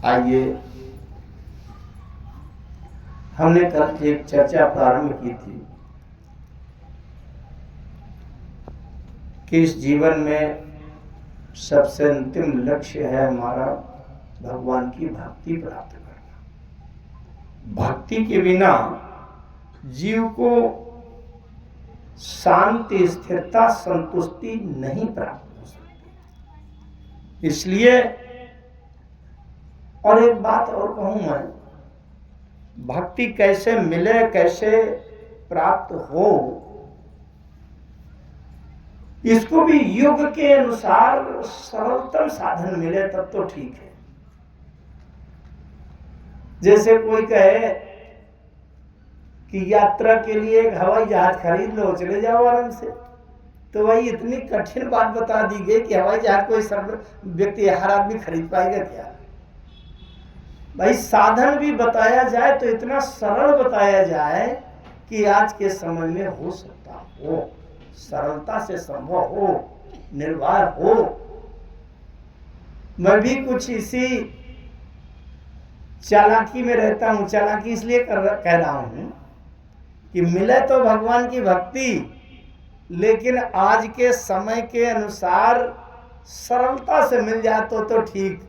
आइए, हमने कल एक चर्चा प्रारंभ की थी कि इस जीवन में सबसे अंतिम लक्ष्य है हमारा भगवान की भक्ति प्राप्त करना। भक्ति के बिना जीव को शांति, स्थिरता, संतुष्टि नहीं प्राप्त हो सकती। इसलिए और एक बात और कहूं मैं, भक्ति कैसे मिले, कैसे प्राप्त हो, इसको भी युग के अनुसार सरलतम साधन मिले तब तो ठीक है। जैसे कोई कहे कि यात्रा के लिए एक हवाई जहाज खरीद लो, चले जाओ आराम से, तो वही इतनी कठिन बात बता दी गई कि हवाई जहाज कोई सब व्यक्ति, हर आदमी खरीद पाएगा क्या? भाई साधन भी बताया जाए तो इतना सरल बताया जाए कि आज के समय में हो सकता हो, सरलता से संभव हो, निर्वाह हो। मैं भी कुछ इसी चालाकी में रहता हूं। चालाकी इसलिए कह रहा हूं कि मिले तो भगवान की भक्ति, लेकिन आज के समय के अनुसार सरलता से मिल जाए तो ठीक,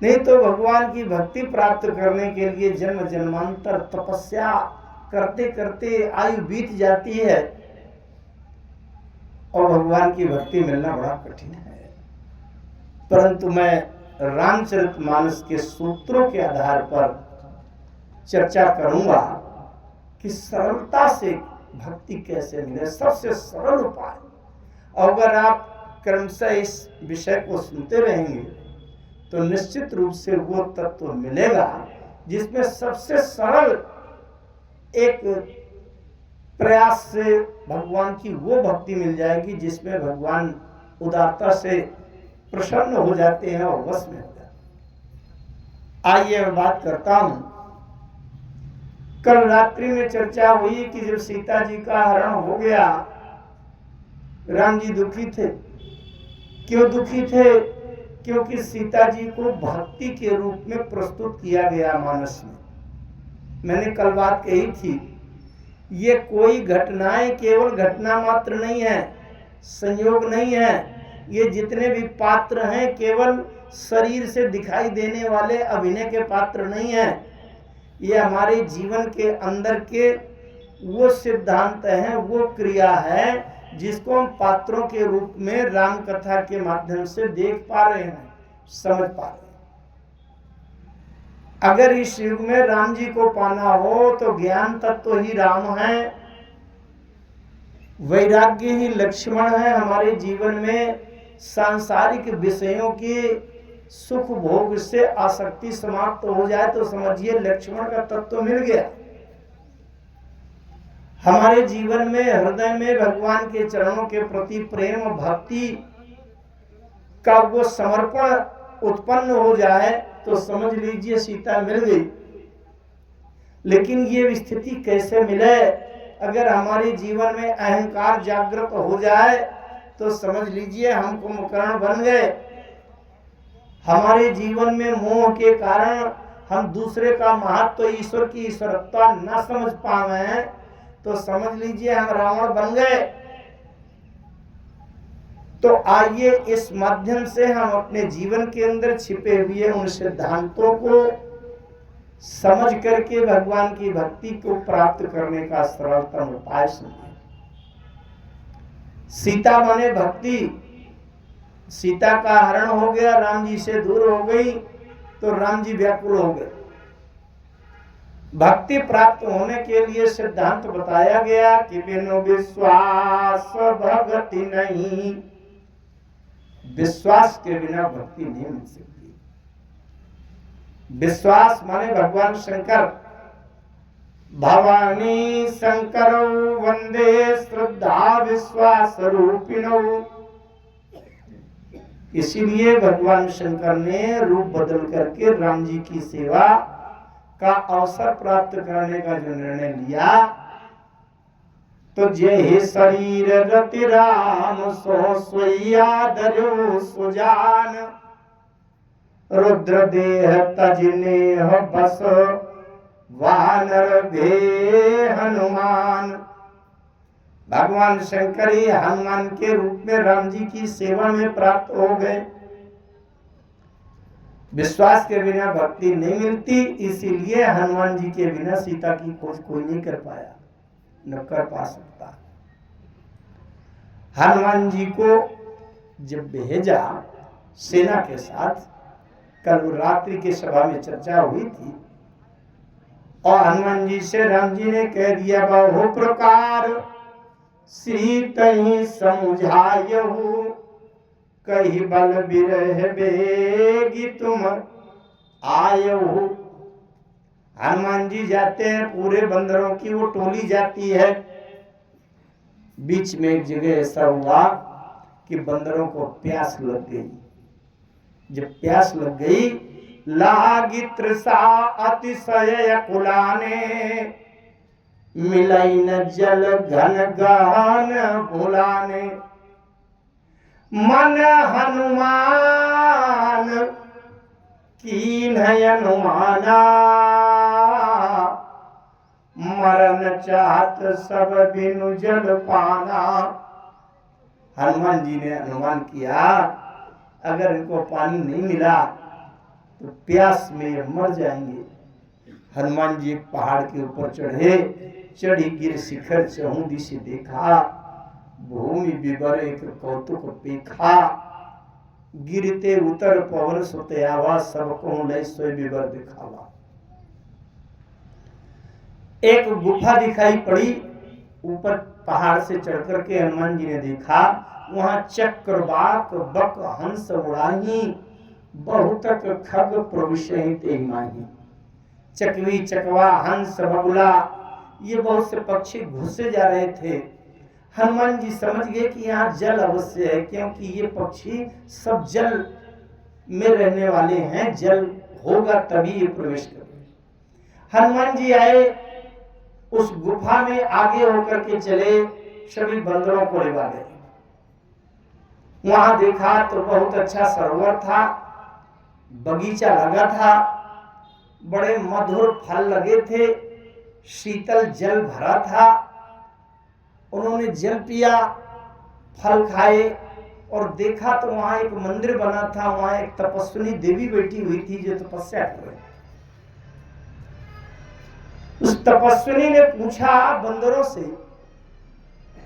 नहीं तो भगवान की भक्ति प्राप्त करने के लिए जन्म जन्मांतर तपस्या करते करते आयु बीत जाती है और भगवान की भक्ति मिलना बड़ा कठिन है। परंतु मैं रामचरितमानस के सूत्रों के आधार पर चर्चा करूंगा कि सरलता से भक्ति कैसे मिले, सबसे सरल उपाय। अगर आप क्रमशः इस विषय को सुनते रहेंगे तो निश्चित रूप से वो तत्व मिलेगा जिसमें सबसे सरल एक प्रयास से भगवान की वो भक्ति मिल जाएगी जिसमें भगवान उदारता से प्रसन्न हो जाते हैं और वश में हो जाते हैं। आइए मैं बात करता हूं। कल रात्रि में चर्चा हुई कि जब सीता जी का हरण हो गया, राम जी दुखी थे। क्यों दुखी थे? क्योंकि सीता जी को भक्ति के रूप में प्रस्तुत किया गया मानस में। मैंने कल बात कही थी, ये कोई घटनाएं केवल घटना मात्र नहीं है, संयोग नहीं है। ये जितने भी पात्र हैं केवल शरीर से दिखाई देने वाले अभिनय के पात्र नहीं है। ये हमारे जीवन के अंदर के वो सिद्धांत हैं, वो क्रिया है जिसको हम पात्रों के रूप में राम कथा के माध्यम से देख पा रहे हैं, समझ पा रहे हैं। अगर इस युग में राम जी को पाना हो तो ज्ञान तत्व ही राम है, वैराग्य ही लक्ष्मण है। हमारे जीवन में सांसारिक विषयों की सुख भोग से आसक्ति समाप्त हो जाए तो समझिए लक्ष्मण का तत्व मिल गया। हमारे जीवन में हृदय में भगवान के चरणों के प्रति प्रेम भक्ति का वो समर्पण उत्पन्न हो जाए तो समझ लीजिए सीता मिल गई। लेकिन ये स्थिति कैसे मिले? अगर हमारे जीवन में अहंकार जागृत हो जाए तो समझ लीजिए हम कुंभकर्ण बन गए। हमारे जीवन में मोह के कारण हम दूसरे का महत्व, ईश्वर की ईश्वरत्ता न समझ पा रहे हैं तो समझ लीजिए हम रावण बन गए। तो आइए इस माध्यम से हम अपने जीवन के अंदर छिपे हुए उन सिद्धांतों को समझ करके भगवान की भक्ति को प्राप्त करने का सरलतम उपाय सुनिए। सीता माने भक्ति। सीता का हरण हो गया, राम जी से दूर हो गई तो राम जी व्याकुल हो गए। भक्ति प्राप्त होने के लिए सिद्धांत बताया गया कि बिनु विश्वास भक्ति नहीं। विश्वास के बिना भक्ति नहीं मिल सकती। विश्वास माने भगवान शंकर। भवानी शंकरौ वंदे श्रद्धा विश्वास रूपिणौ। इसीलिए भगवान शंकर ने रूप बदल करके राम जी की सेवा का अवसर प्राप्त करने का जो निर्णय लिया, तो जय शरीर रति राम सो सोइया धरो सुजान। रुद्र देह तजने हो बस वानर भे हनुमान। भगवान शंकर ही हनुमान के रूप में राम जी की सेवा में प्राप्त हो गए। विश्वास के बिना भक्ति नहीं मिलती, इसीलिए हनुमान जी के बिना सीता की खोज कोई नहीं कर पाया, न कर पा सकता। हनुमान जी को जब भेजा सेना के साथ, कल रात्रि की सभा में चर्चा हुई थी, और हनुमान जी से राम जी ने कह दिया, बहु प्रकार सीत ही समझायहु, कही बल बिरह बेगी तुम आयहु। हनुमान जी जाते हैं, पूरे बंदरों की वो टोली जाती है। बीच में एक जगह ऐसा हुआ कि बंदरों को प्यास लग गई। जब प्यास लग गई, लागी तृषा अतिशय कुलाने, मिलई न जल घन गहन भुलाने। मन हनुमान कीन अनुमाना, मरण चाहत सब बिनु जल पाना। हनुमान जी ने अनुमान किया, अगर इनको पानी नहीं मिला तो प्यास में ये मर जाएंगे। हनुमान जी एक पहाड़ के ऊपर चढ़े, चढ़ी गिर शिखर चहुंदी से देखा, भूमि विवर एक कौतुक पेखा। गिरते उतर पवन सुते आवा, सबको लय सोई विवर दिखावा। एक गुफा दिखाई पड़ी, ऊपर पहाड़ से चढ़ करके हनुमान जी ने देखा, वहां चक्रवाक बक हंस उड़ाही, बहुतक खग प्रविशहि तेहि माही। चकवी चकवा हंस बगुला, ये बहुत से पक्षी घुसे जा रहे थे। हनुमान जी समझ गए कि यहाँ जल अवश्य है, क्योंकि ये पक्षी सब जल में रहने वाले हैं, जल होगा तभी ये प्रवेश करेंगे। हनुमान जी आए, उस गुफा में आगे होकर के चले, सभी बंदरों को लेवा गए। वहां देखा तो बहुत अच्छा सरोवर था, बगीचा लगा था, बड़े मधुर फल लगे थे, शीतल जल भरा था। उन्होंने जल पिया, फल खाए, और देखा तो वहां एक मंदिर बना था, वहां एक तपस्विनी देवी बैठी हुई थी जो तपस्या कर रही। उस तपस्विनी ने पूछा बंदरों से,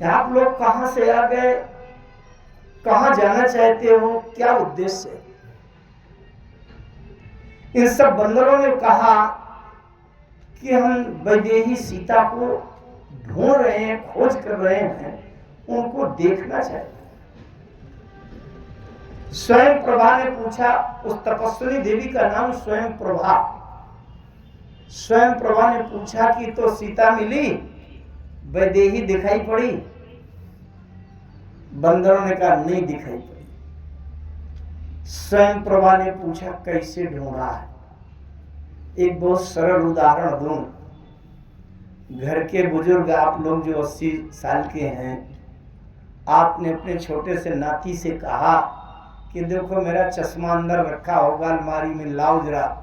आप लोग कहां से आ गए, कहां जाना चाहते हो, क्या उद्देश्य है? इन सब बंदरों ने कहा कि हम वैदेही सीता को ढूंढ रहे हैं, खोज कर रहे हैं, उनको देखना चाहते हैं। स्वयं प्रभा ने पूछा, उस तपस्विनी देवी का नाम स्वयं प्रभा। स्वयं प्रभा ने पूछा कि तो सीता मिली, वैदेही दिखाई पड़ी? बंदरों ने कहा नहीं दिखाई पड़ी। स्वयं प्रभा ने पूछा कैसे ढूंढा है? एक बहुत सरल उदाहरण दूं। घर के बुजुर्ग आप लोग जो 80 साल के हैं, आपने अपने छोटे से नाती से कहा कि देखो मेरा चश्मा अंदर रखा होगा अलमारी में, लाओ जरा,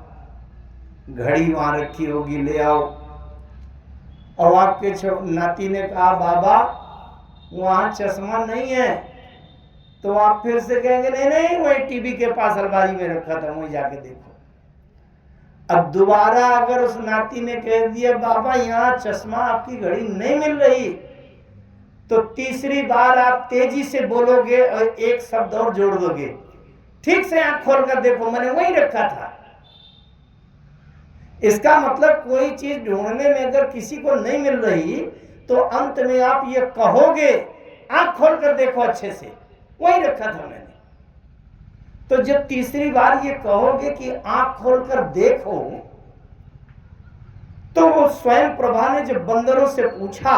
घड़ी वहां रखी होगी, ले आओ। और आपके नाती ने कहा बाबा वहां चश्मा नहीं है, तो आप फिर से कहेंगे नहीं नहीं वही टीवी के पास अलमारी में रखा था, वहीं जाके देखो। अब दोबारा अगर उस नाती ने कह दिया बाबा यहाँ चश्मा आपकी घड़ी नहीं मिल रही, तो तीसरी बार आप तेजी से बोलोगे और एक शब्द और जोड़ दोगे, ठीक से आंख खोल कर देखो मैंने वहीं रखा था। इसका मतलब कोई चीज ढूंढने में अगर किसी को नहीं मिल रही तो अंत में आप ये कहोगे आंख खोल कर देखो अच्छे से, वहीं रखा था मैंने। तो जब तीसरी बार ये कहोगे कि आंख खोलकर देखो, तो वो स्वयं प्रभा ने जब बंदरों से पूछा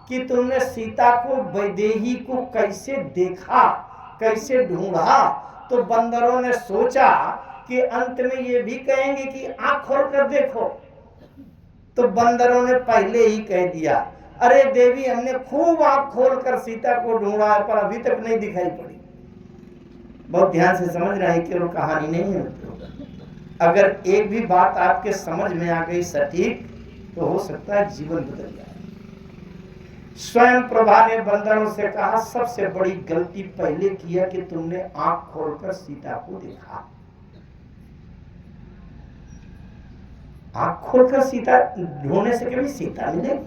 कि तुमने सीता को वैदेही को कैसे देखा, कैसे ढूंढा, तो बंदरों ने सोचा कि अंत में ये भी कहेंगे कि आंख खोलकर देखो। तो बंदरों ने पहले ही कह दिया अरे देवी हमने खूब आंख खोलकर सीता को ढूंढा है पर अभी तक नहीं दिखाई पड़ी। बहुत ध्यान से समझ रहे हैं कि वो कहानी नहीं है। अगर एक भी बात आपके समझ में आ गई सटीक, तो हो सकता है जीवन बदल जाए। स्वयं प्रभा ने बंदरों से कहा, सबसे बड़ी गलती पहले किया कि तुमने आंख खोलकर सीता को देखा। आंख खोलकर सीता ढूंढने से कभी सीता मिलेगी?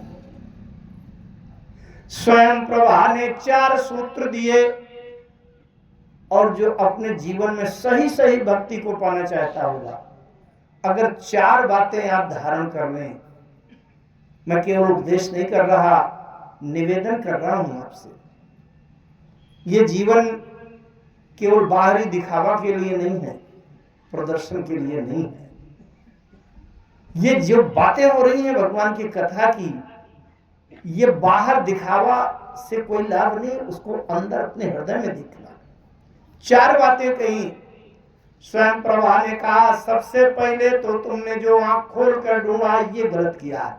स्वयं प्रभा ने 4 सूत्र दिए, और जो अपने जीवन में सही सही भक्ति को पाना चाहता होगा, अगर 4 बातें आप धारण कर लें, मैं केवल उपदेश नहीं कर रहा, निवेदन कर रहा हूं आपसे। ये जीवन केवल बाहरी दिखावा के लिए नहीं है, प्रदर्शन के लिए नहीं है। ये जो बातें हो रही हैं भगवान की कथा की, ये बाहर दिखावा से कोई लाभ नहीं, उसको अंदर अपने हृदय में दिखना। 4 बातें कही। स्वयं प्रभा ने कहा, सबसे पहले तो तुमने जो आंख खोल कर ढूंढा ये गलत किया है।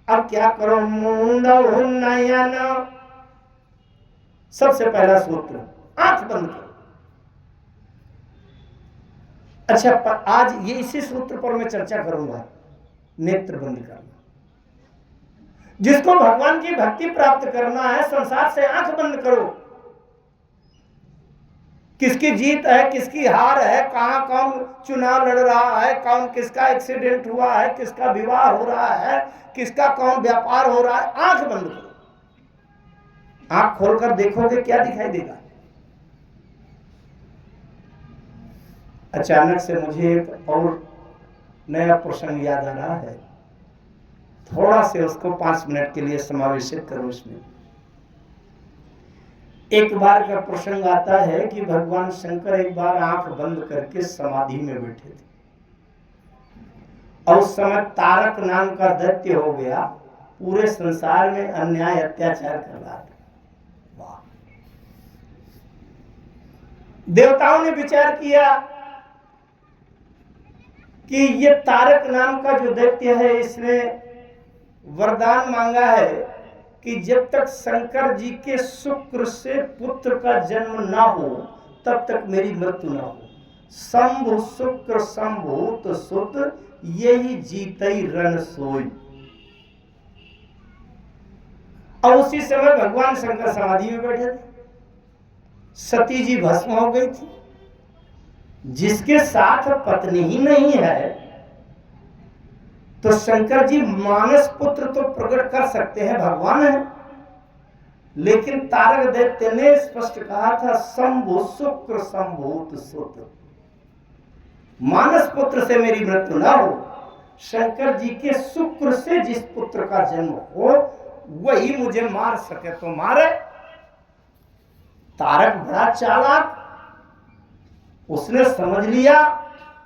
अब क्या करो? नयन, सबसे पहला सूत्र, आंख बंद करो। अच्छा, आज ये इसी सूत्र पर मैं चर्चा करूंगा, नेत्र बंद करना। जिसको भगवान की भक्ति प्राप्त करना है, संसार से आंख बंद करो। किसकी जीत है, किसकी हार है, कहां कौन चुनाव लड़ रहा है, कौन किसका एक्सीडेंट हुआ है, किसका विवाह हो रहा है, किसका कौन व्यापार हो रहा है, आंख बंद करो। आंख खोलकर देखोगे क्या दिखाई देगा? अचानक से मुझे एक और नया प्रसंग याद आ रहा है, थोड़ा से उसको 5 मिनट के लिए समावेशित करो इसमें। एक बार का प्रसंग आता है कि भगवान शंकर एक बार आंख बंद करके समाधि में बैठे थे, और उस समय तारक नाम का दैत्य हो गया, पूरे संसार में अन्याय अत्याचार कर रहा था। वाह! देवताओं ने विचार किया कि ये तारक नाम का जो दैत्य है, इसने वरदान मांगा है कि जब तक शंकर जी के शुक्र से पुत्र का जन्म ना हो तब तक मेरी मृत्यु ना हो। शंभु शुक्र संभूत सुत, यही जीतई रण सोई। और उसी समय भगवान शंकर समाधि में बैठे थे, सती जी भस्म हो गई थी। जिसके साथ पत्नी ही नहीं है, तो शंकर जी मानस पुत्र तो प्रकट कर सकते हैं, भगवान है। लेकिन तारक दैत्य ने स्पष्ट कहा था, शंभु शुक्र संभूत सुत, मानस पुत्र से मेरी मृत्यु ना हो, शंकर जी के शुक्र से जिस पुत्र का जन्म हो वही मुझे मार सके तो मारे। तारक बड़ा चालाक, उसने समझ लिया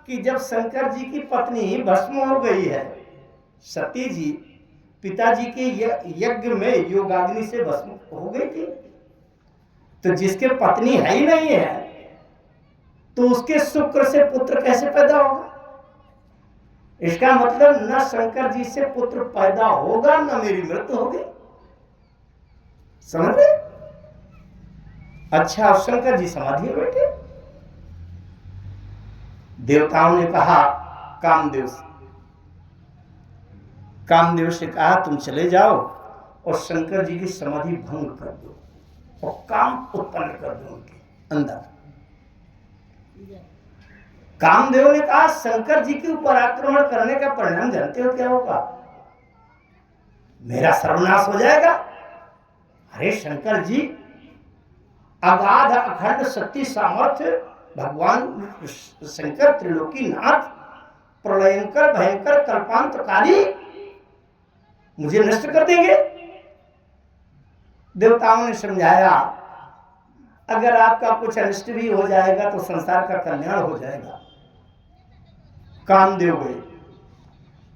कि जब शंकर जी की पत्नी भस्म हो गई है, सती जी पिताजी के यज्ञ में योगाग्नि से भस्म हो गई थी, तो जिसके पत्नी है ही नहीं है, तो उसके शुक्र से पुत्र कैसे पैदा होगा? इसका मतलब न शंकर जी से पुत्र पैदा होगा, न मेरी मृत्यु होगी। समझ रहे? अच्छा, शंकर जी समाधि में बैठे। देवताओं ने कहा कामदेव से कहा, तुम चले जाओ और शंकर जी की समाधि भंग कर दो और काम उत्पन्न कर दो उनके अंदर। कामदेव ने कहा, शंकर जी के ऊपर आक्रमण करने का परिणाम जानते हो क्या होगा? मेरा सर्वनाश हो जाएगा। अरे शंकर जी अगाध अखंड शक्ति सामर्थ्य, भगवान शंकर त्रिलोकी नाथ, प्रलयंकर भयंकर कल्पांतकारी, मुझे नष्ट कर देंगे। देवताओं ने समझाया, अगर आपका कुछ अनिष्ट भी हो जाएगा तो संसार का कल्याण हो जाएगा। कामदेव गए।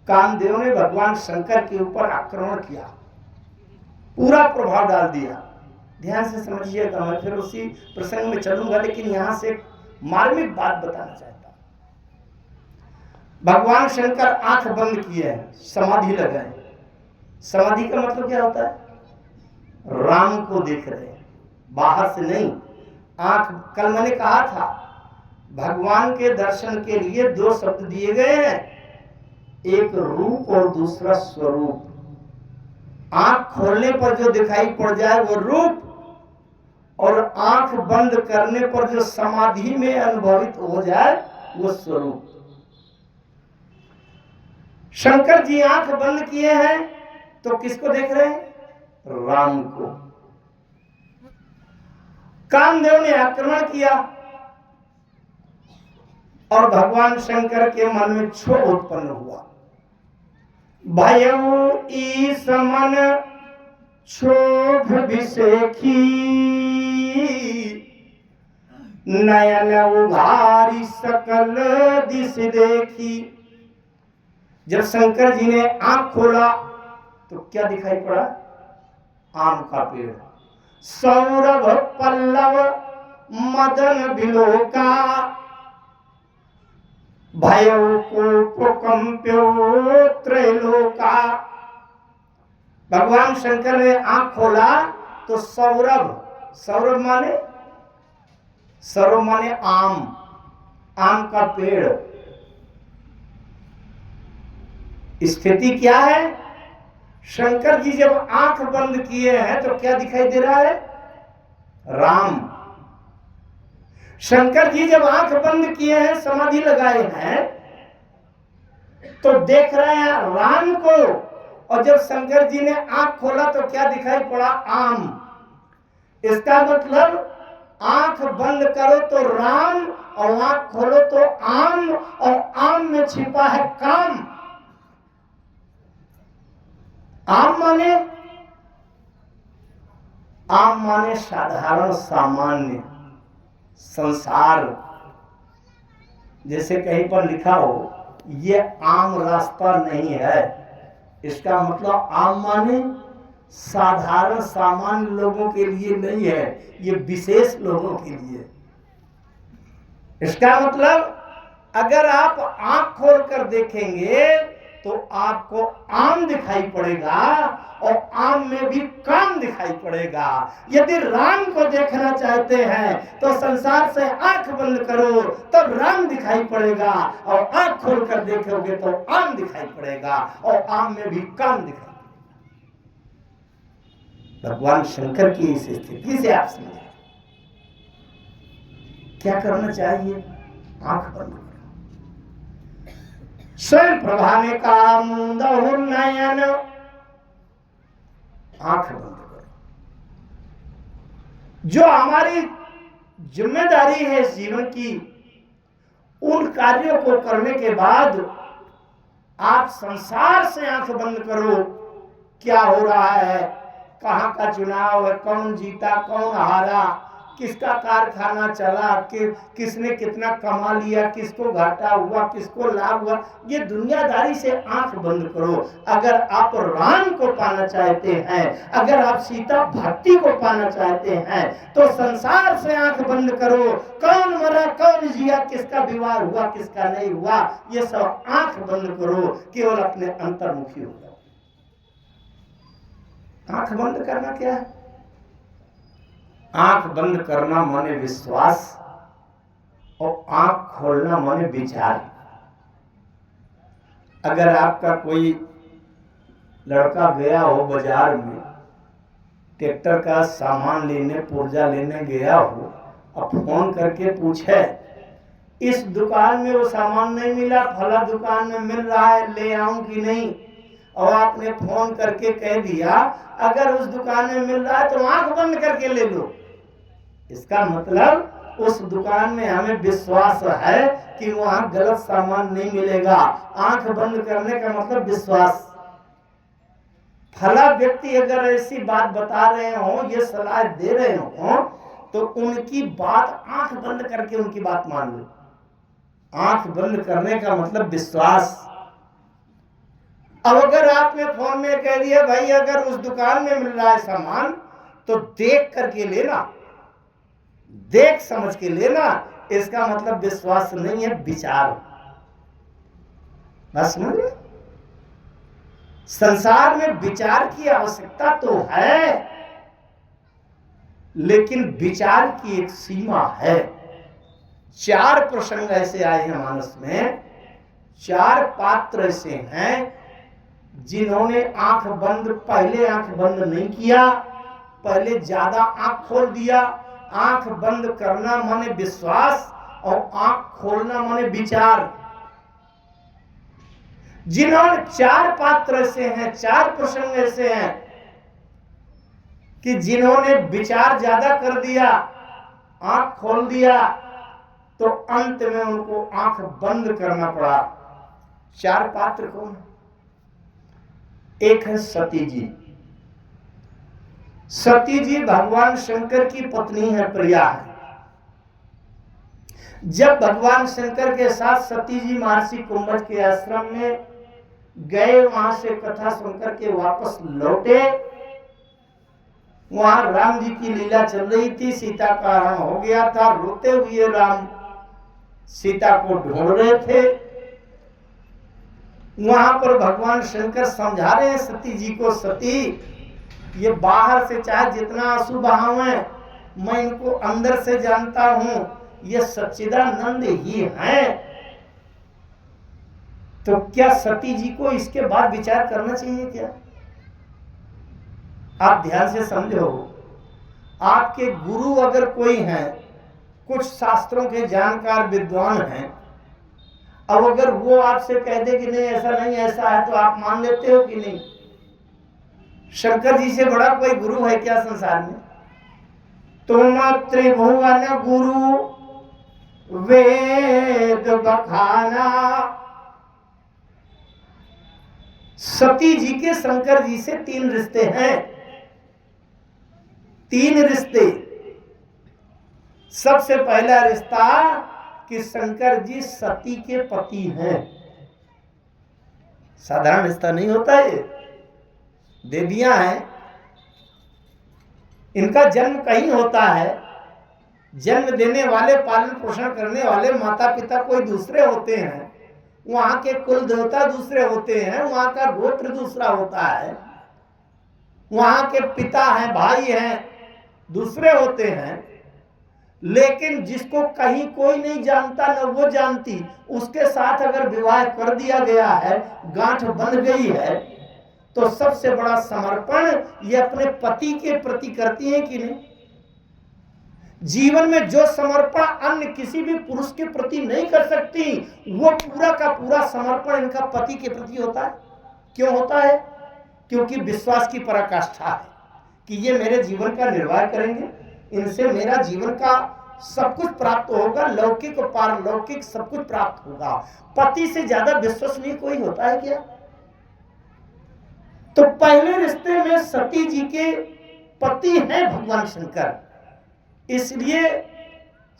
कामदेव ने भगवान शंकर के ऊपर आक्रमण किया, पूरा प्रभाव डाल दिया। ध्यान से समझिएगा, मैं फिर उसी प्रसंग में चलूंगा, लेकिन यहां से मार्मिक बात बताना चाहता हूं। भगवान शंकर आंख बंद किए हैं, समाधि लगाए। समाधि का मतलब क्या होता है? राम को देख रहे हैं, बाहर से नहीं। आंख, कल मैंने कहा था भगवान के दर्शन के लिए दो शब्द दिए गए हैं, एक रूप और दूसरा स्वरूप। आंख खोलने पर जो दिखाई पड़ जाए वो रूप, और आंख बंद करने पर जो समाधि में अनुभवित हो जाए वो स्वरूप। शंकर जी आंख बंद किए हैं तो किसको देख रहे हैं? राम को। कामदेव ने आक्रमण किया और भगवान शंकर के मन में क्षोभ उत्पन्न हुआ। भयउ ईस मन क्षोभ विषेखी, नयन उघारी सकल दिश देखी। जब शंकर जी ने आंख खोला तो क्या दिखाई पड़ा? आम का पेड़। सौरभ पल्लव मदन बिलोका, भयो को कंप्यो त्रैलोका। भगवान शंकर ने आंख खोला तो सौरभ, सौरभ माने आम, आम का पेड़। स्थिति क्या है? शंकर जी जब आंख बंद किए हैं तो क्या दिखाई दे रहा है? राम। शंकर जी जब आंख बंद किए हैं, समाधि लगाए हैं, तो देख रहे हैं राम को। और जब शंकर जी ने आंख खोला तो क्या दिखाई पड़ा? आम। इसका मतलब आंख बंद करो तो राम और आंख खोलो तो आम, और आम में छिपा है काम। आम माने साधारण सामान्य संसार। जैसे कहीं पर लिखा हो ये आम रास्ता नहीं है, इसका मतलब आम माने साधारण सामान्य लोगों के लिए नहीं है, ये विशेष लोगों के लिए। इसका मतलब अगर आप आंख खोलकर देखेंगे तो आपको आम दिखाई पड़ेगा और आम में भी काम दिखाई पड़ेगा। यदि राम को देखना चाहते हैं तो संसार से आंख बंद करो, तब राम दिखाई पड़ेगा, और आंख खोलकर देखोगे तो आम दिखाई पड़ेगा और आम में भी काम दिखाई पड़ेगा। भगवान शंकर की इस स्थिति से आप समझे क्या करना चाहिए? आंख बंद करो। स्वयं प्रभा ने कहा मुंदहु नयन, आंख बंद करो। जो हमारी जिम्मेदारी है इस जीवन की, उन कार्यों को करने के बाद आप संसार से आंख बंद करो। क्या हो रहा है, कहां का चुनाव है, कौन जीता कौन हारा, किसका कारखाना चला, किसने कितना कमा लिया, किसको घाटा हुआ, किसको लाभ हुआ, ये दुनियादारी से आंख बंद करो। अगर आप राम को पाना चाहते हैं, अगर आप सीता भक्ति को पाना चाहते हैं, तो संसार से आंख बंद करो। कौन मरा कौन जिया, किसका विवाह हुआ किसका नहीं हुआ, ये सब आंख बंद करो। केवल अपने अंतर्मुखी हो जाओ। आंख बंद करना क्या है? आंख बंद करना माने विश्वास, और आंख खोलना माने विचार। अगर आपका कोई लड़का गया हो बाजार में, ट्रैक्टर का सामान लेने, पुर्जा लेने गया हो, अब फोन करके पूछे इस दुकान में वो सामान नहीं मिला, फला दुकान में मिल रहा है, ले आऊं कि नहीं, और आपने फोन करके कह दिया अगर उस दुकान में मिल रहा है तो आंख बंद करके ले लो। इसका मतलब उस दुकान में हमें विश्वास है कि वहां गलत सामान नहीं मिलेगा। आंख बंद करने का मतलब विश्वास। फला व्यक्ति अगर ऐसी बात बता रहे हो, ये सलाह दे रहे हो, तो उनकी बात आंख बंद करके उनकी बात मान लो। आंख बंद करने का मतलब विश्वास। अब अगर आपने फोन में कह दिया भाई अगर उस दुकान में मिल रहा है सामान तो देख करके लेना, देख समझ के लेना, इसका मतलब विश्वास नहीं है, विचार। बस समझ। संसार में विचार की आवश्यकता तो है, लेकिन विचार की एक सीमा है। 4 प्रसंग ऐसे आए हैं मानस में, 4 पात्र ऐसे हैं जिन्होंने आंख बंद, पहले आंख बंद नहीं किया, पहले ज्यादा आंख खोल दिया। आंख बंद करना माने विश्वास और आंख खोलना माने विचार। जिन्होंने 4 पात्र ऐसे हैं, 4 प्रसंग ऐसे हैं कि जिन्होंने विचार ज्यादा कर दिया, आंख खोल दिया, तो अंत में उनको आंख बंद करना पड़ा। 4 पात्र कौन? एक है सती जी। सती जी भगवान शंकर की पत्नी है, प्रिया है। जब भगवान शंकर के साथ सती जी महर्षि कुंभज के आश्रम में गए, वहां से कथा सुनकर के वापस लौटे, वहां राम जी की लीला चल रही थी, सीता का हरण हो गया था। रोते हुए राम सीता को ढूंढ रहे थे। वहां पर भगवान शंकर समझा रहे हैं सती जी को, सती ये बाहर से चाहे जितना आंसू बहावे, मैं इनको अंदर से जानता हूं, ये सच्चिदानंद ही हैं। तो क्या सती जी को इसके बाद विचार करना चाहिए क्या? आप ध्यान से समझो, आपके गुरु अगर कोई हैं, कुछ शास्त्रों के जानकार विद्वान हैं, अब अगर वो आपसे कह दे कि नहीं ऐसा नहीं ऐसा है, तो आप मान लेते हो कि नहीं? शंकर जी से बड़ा कोई गुरु है क्या संसार में? तुम त्रिभुवन गुरु वेद बखाना। सती जी के शंकर जी से 3 रिश्ते हैं, 3 रिश्ते। सबसे पहला रिश्ता कि शंकर जी सती के पति हैं। साधारण रिश्ता नहीं होता, ये देवियां हैं, इनका जन्म कहीं होता है। जन्म देने वाले, पालन पोषण करने वाले माता पिता कोई दूसरे होते हैं, वहां के कुल देवता दूसरे होते हैं, वहां का गोत्र दूसरा होता है, वहां के पिता हैं, भाई हैं, दूसरे होते हैं। लेकिन जिसको कहीं कोई नहीं जानता न वो जानती, उसके साथ अगर विवाह कर दिया गया है, गांठ बंध गई है, तो सबसे बड़ा समर्पण ये अपने पति के प्रति करती है कि नहीं? जीवन में जो समर्पण अन्य किसी भी पुरुष के प्रति नहीं कर सकती, वो पूरा का पूरा समर्पण इनका पति के प्रति होता है। क्यों होता है? क्योंकि विश्वास की पराकाष्ठा है कि ये मेरे जीवन का निर्वाह करेंगे, इनसे मेरा जीवन का सब कुछ प्राप्त होगा, लौकिक और पारलौकिक सब कुछ प्राप्त होगा। पति से ज्यादा विश्वसनीय कोई होता है क्या? तो पहले रिश्ते में सती जी के पति हैं भगवान शंकर, इसलिए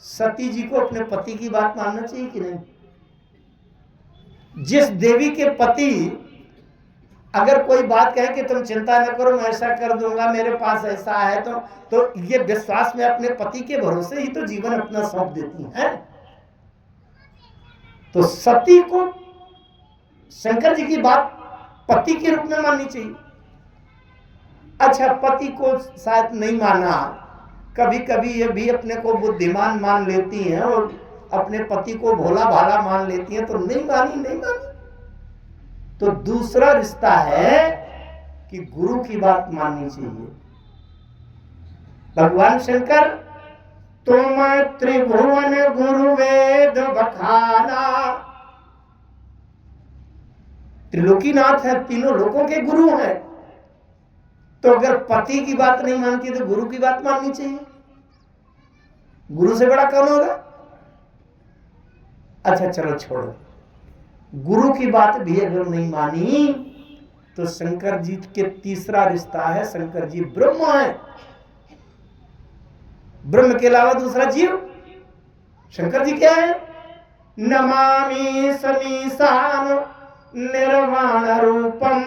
सती जी को अपने पति की बात मानना चाहिए कि नहीं? जिस देवी के पति अगर कोई बात कहे कि तुम चिंता न करो, मैं ऐसा कर दूंगा, मेरे पास ऐसा है, तो ये विश्वास में अपने पति के भरोसे ही तो जीवन अपना सौंप देती हैं। तो सती को शंकर जी की बात पति के रूप में माननी चाहिए। अच्छा, पति को शायद नहीं माना, कभी कभी ये भी अपने को बुद्धिमान मान लेती हैं और अपने पति को भोला भाला मान लेती हैं, तो नहीं मानी। तो दूसरा रिश्ता है कि गुरु की बात माननी चाहिए। भगवान शंकर, तुम त्रिभुवन गुरु वेद बखाना, त्रिलोकीनाथ है, तीनों लोकों के गुरु हैं। तो अगर पति की बात नहीं मानती तो गुरु की बात माननी चाहिए। गुरु से बड़ा कौन होगा? अच्छा चलो छोड़ो, गुरु की बात भी अगर नहीं मानी तो शंकर जी के तीसरा रिश्ता है, शंकर जी ब्रह्म है। ब्रह्म के अलावा दूसरा जीव। शंकर जी क्या है? नमामि समीसान निर्वाण रूपम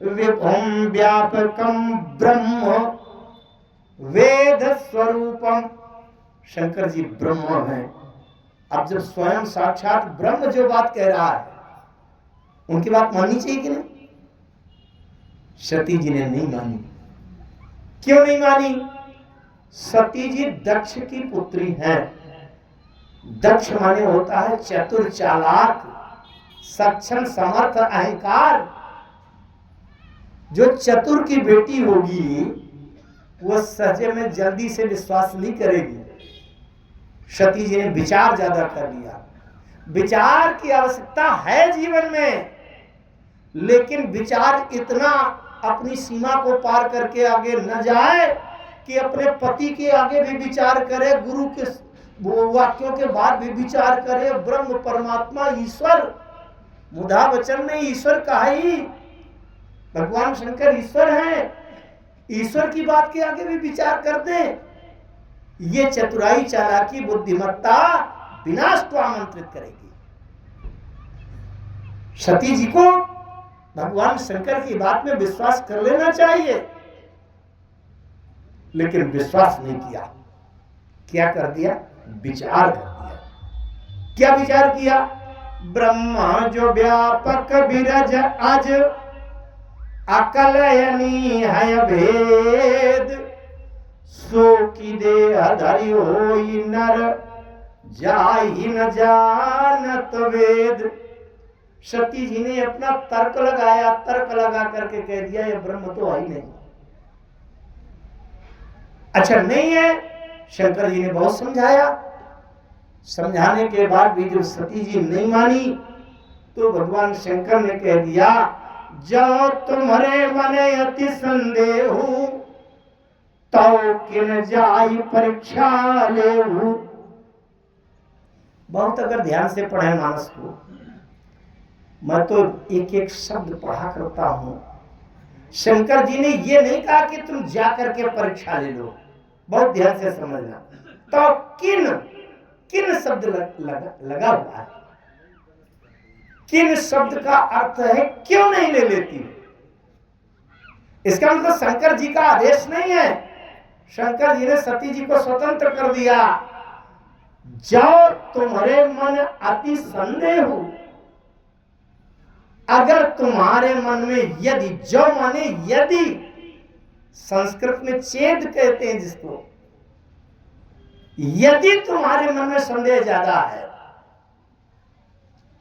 विभुम व्यापकम ब्रह्म वेद स्वरूपम। शंकर जी ब्रह्म है। अब जब स्वयं साक्षात ब्रह्म जो बात कह रहा है, उनकी बात माननी चाहिए कि नहीं? सती जी ने नहीं मानी। क्यों नहीं मानी? सती जी दक्ष की पुत्री हैं। दक्ष माने होता है चतुर, चालाक, सक्षम, समर्थ, अहंकार। जो चतुर की बेटी होगी वो सहजे में जल्दी से विश्वास नहीं करेगी। सती जी ने विचार ज्यादा कर लिया। विचार की आवश्यकता है जीवन में, लेकिन विचार इतना अपनी सीमा को पार करके आगे न जाए कि अपने पति के आगे भी विचार करे, गुरु के वाक्यों के बाद भी विचार करे। ब्रह्म, परमात्मा, ईश्वर, मुद्दा वचन ने ईश्वर कहा ही, भगवान शंकर ईश्वर हैं, ईश्वर की बात के आगे भी विचार कर दे। ये चतुराई, चालाकी, बुद्धिमत्ता विनाश को आमंत्रित करेगी। सती जी को भगवान शंकर की बात में विश्वास कर लेना चाहिए, लेकिन विश्वास नहीं किया। क्या कर दिया? विचार कर दिया। क्या विचार किया? ब्रह्मा जो व्यापक विरज आज अकलयनी है भेद, सो की देह धरि होई नर जाहि न जानत वेद। सती जी ने अपना तर्क लगाया, तर्क लगा करके कह दिया ये ब्रह्म तो है ही नहीं। अच्छा नहीं है, शंकर जी ने बहुत समझाया। समझाने के बाद भी जब सती जी नहीं मानी तो भगवान शंकर ने कह दिया जो तुम्हारे मने अति संदेह तो किन जाई परीक्षा लेहु। बहुत अगर ध्यान से पढ़े मानस को, मैं तो एक एक शब्द पढ़ा करता हूं। शंकर जी ने ये नहीं कहा कि तुम जा करके परीक्षा ले लो, बहुत ध्यान से समझना। तो किन किन शब्द लगा हुआ है। किन शब्द का अर्थ है क्यों नहीं ले लेती। इसका मतलब शंकर जी का आदेश नहीं है। शंकर जी ने सती जी को स्वतंत्र कर दिया। जो तुम्हारे मन अति संदेह हो, अगर तुम्हारे मन में यदि, जो माने यदि, संस्कृत में चेद कहते हैं जिसको, यदि तुम्हारे मन में संदेह ज्यादा है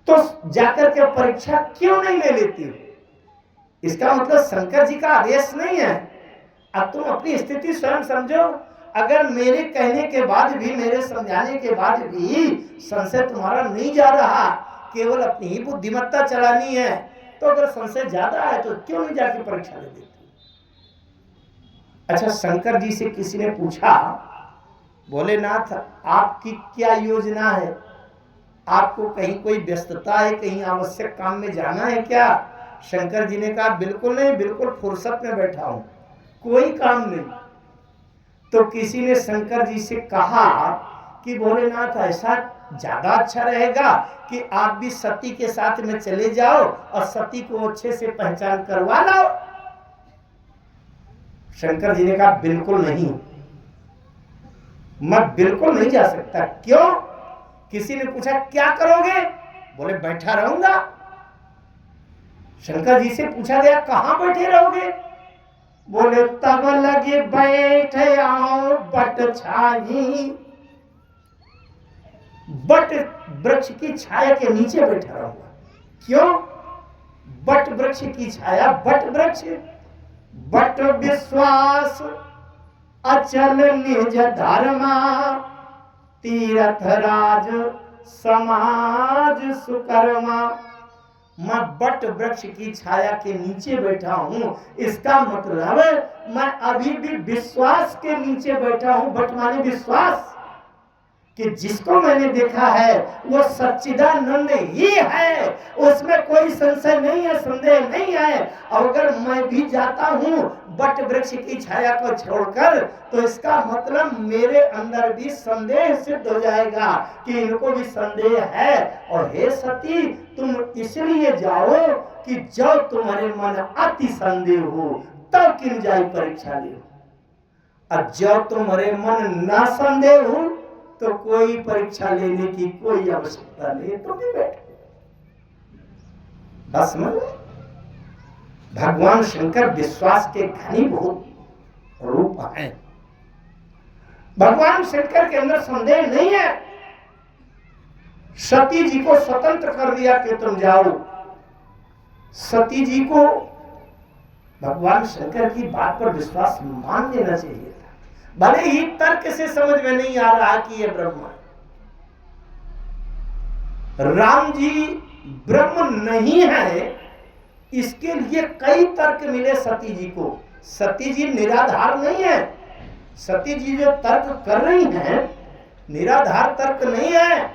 तो जाकर के परीक्षा क्यों नहीं ले लेती हो। इसका मतलब शंकर जी का आदेश नहीं है। अब तुम अपनी स्थिति स्वयं समझो। अगर मेरे कहने के बाद भी, मेरे समझाने के बाद भी संशय तुम्हारा नहीं जा रहा, केवल अपनी ही बुद्धिमत्ता चलानी है, तो अगर संशय ज्यादा है तो क्यों नहीं जाके परीक्षा ले देती। अच्छा, शंकर जी से किसी ने पूछा, भोलेनाथ आपकी क्या योजना है, आपको कहीं कोई व्यस्तता है, कहीं आवश्यक काम में जाना है क्या। शंकर जी ने कहा बिल्कुल नहीं, बिल्कुल फुर्सत में बैठा हूं, कोई काम नहीं। तो किसी ने शंकर जी से कहा कि भोलेनाथ ऐसा ज्यादा अच्छा रहेगा कि आप भी सती के साथ में चले जाओ और सती को अच्छे से पहचान करवा लाओ। शंकर जी ने कहा बिल्कुल नहीं, मैं बिल्कुल नहीं जा सकता। क्यों? किसी ने पूछा क्या करोगे, बोले बैठा रहूंगा। शंकर जी से पूछा गया कहां बैठे रहोगे, बोले तब लगे बैठे आओ बट छाई, बट वृक्ष की छाया के नीचे बैठा रहूंगा। क्यों? बट वृक्ष की छाया, बट वृक्ष, बट विश्वास अचल निज धर्मा, तीर्थ राज समाज सुकर्मा। मैं बट वृक्ष की छाया के नीचे बैठा हूं, इसका मतलब मैं अभी भी विश्वास के नीचे बैठा हूं। बट माने विश्वास कि जिसको मैंने देखा है वो सच्चिदानंद ही है, उसमें कोई संशय नहीं है, संदेह नहीं है। और अगर मैं भी जाता हूं बट वृक्ष की छाया को छोड़कर, तो इसका मतलब मेरे अंदर भी संदेह सिद्ध हो जाएगा कि इनको भी संदेह है। और हे सती, तुम इसलिए जाओ कि जब तुम्हारे मन अति संदेह हो तब किन जाई परीक्षा ले। और जब तुम्हारे मन ना संदेह हो तो कोई परीक्षा लेने की कोई आवश्यकता नहीं, तुम भी बैठो। बस समझ। भगवान शंकर विश्वास के घनीभूत रूप हैं। भगवान शंकर के अंदर संदेह नहीं है। सती जी को स्वतंत्र कर दिया कि तुम जाओ। सती जी को भगवान शंकर की बात पर विश्वास मान लेना चाहिए था, भले ही तर्क से समझ में नहीं आ रहा कि यह ब्रह्म है। राम जी ब्रह्म नहीं है, इसके लिए कई तर्क मिले सती जी को। सती जी निराधार नहीं है। सती जी जो तर्क कर रही हैं निराधार तर्क नहीं है,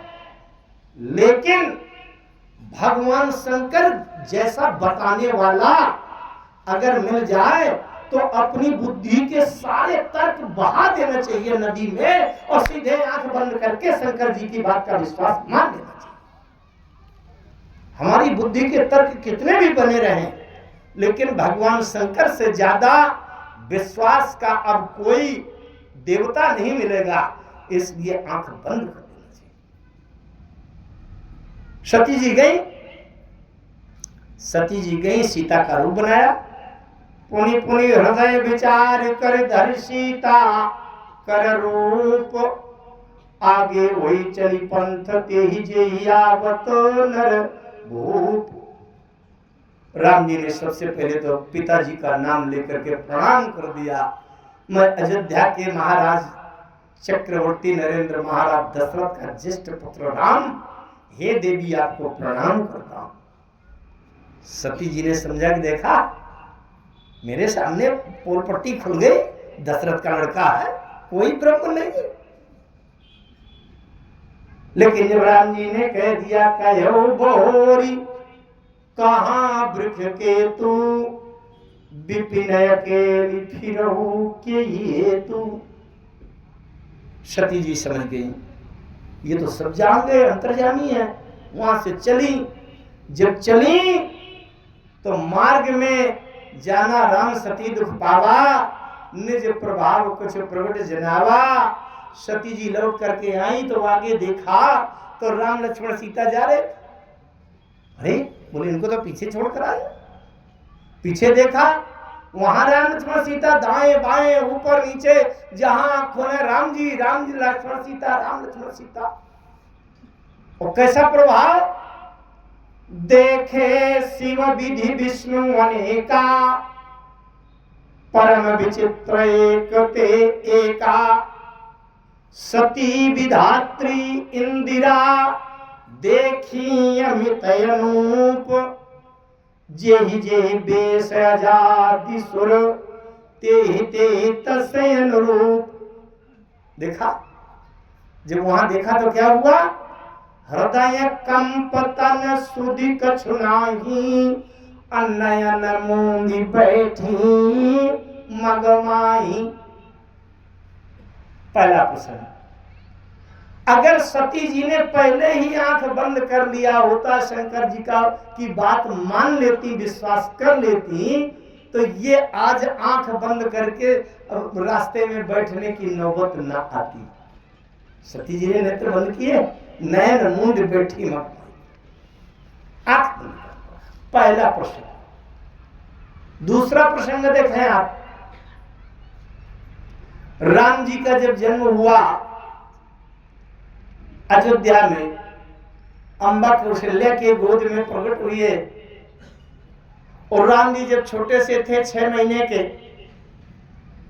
लेकिन भगवान शंकर जैसा बताने वाला अगर मिल जाए तो अपनी बुद्धि के सारे तर्क बहा देना चाहिए नदी में और सीधे आंख बंद करके शंकर जी की बात का विश्वास मान लेना चाहिए। हमारी बुद्धि के तर्क कितने भी बने रहें, लेकिन भगवान शंकर से ज्यादा विश्वास का अब कोई देवता नहीं मिलेगा, इसलिए आंख बंद कर देना चाहिए। सती जी गई, सीता का रूप बनाया। पुनि पुनि हृदय विचार कर धर सीता कर रूप, आगे वही चली पंथ ते ही जेहि आवत नर भूप। राम जी ने सबसे पहले तो पिताजी का नाम लेकर के प्रणाम कर दिया। मैं अयोध्या के महाराज चक्रवर्ती नरेंद्र महाराज दशरथ का ज्येष्ठ पुत्र राम, हे देवी आपको प्रणाम करता हूं। सती जी ने समझा कि देखा मेरे सामने पोलपट्टी खुल गई, दशरथ का लड़का है, कोई ब्रह्म नहीं है। लेकिन जब राम जी ने कह दिया कहो बोरी कहां वृक्ष के तू, विपिन अकेली फिरहु के ये तू। सती जी समझ गई ये तो सब जान गए, अंतर्यामी है। वहां से चली। जब चली तो मार्ग में जाना राम सती दुख पावा, निज प्रभाव कुछ प्रगट जनावा। सती जी लौट करके आई तो आगे देखा तो राम लक्ष्मण सीता जा रहे। अरे बोले इनको तो पीछे छोड़कर आए। पीछे देखा वहां राम लक्ष्मण सीता, दाएं बाएं ऊपर नीचे जहां आंखों ने राम जी लक्ष्मण सीता, राम लक्ष्मण सीता। और कैसा प्रभाव देखे शिव विधि विष्णु अनेका, परम विचित्र एक ते एका। सती विधात्री इंदिरा देखी अमित अनूप, जेहि जेहि बेश आजादी सुर, तेहि तेहि तस्य अनुरूप। देखा जब वहां देखा तो क्या हुआ, हृदय कंप तन सुधि कछु नाही, अनयन मूंदी बैठी मगमाई। पहला प्रश्न, अगर सती जी ने पहले ही आंख बंद कर लिया होता, शंकर जी का की बात मान लेती, विश्वास कर लेती, तो ये आज आंख बंद करके रास्ते में बैठने की नौबत न आती। सती जी ने नेत्र बंद किए, नयन मूंद बैठी मत, आंख बंद। पहला प्रश्न। दूसरा प्रसंग देखें आप, राम जी का जब जन्म हुआ अयोध्या में, अम्बा कौशल्या के गोद में प्रकट हुई है। और राम जी जब छोटे से थे 6 महीने के,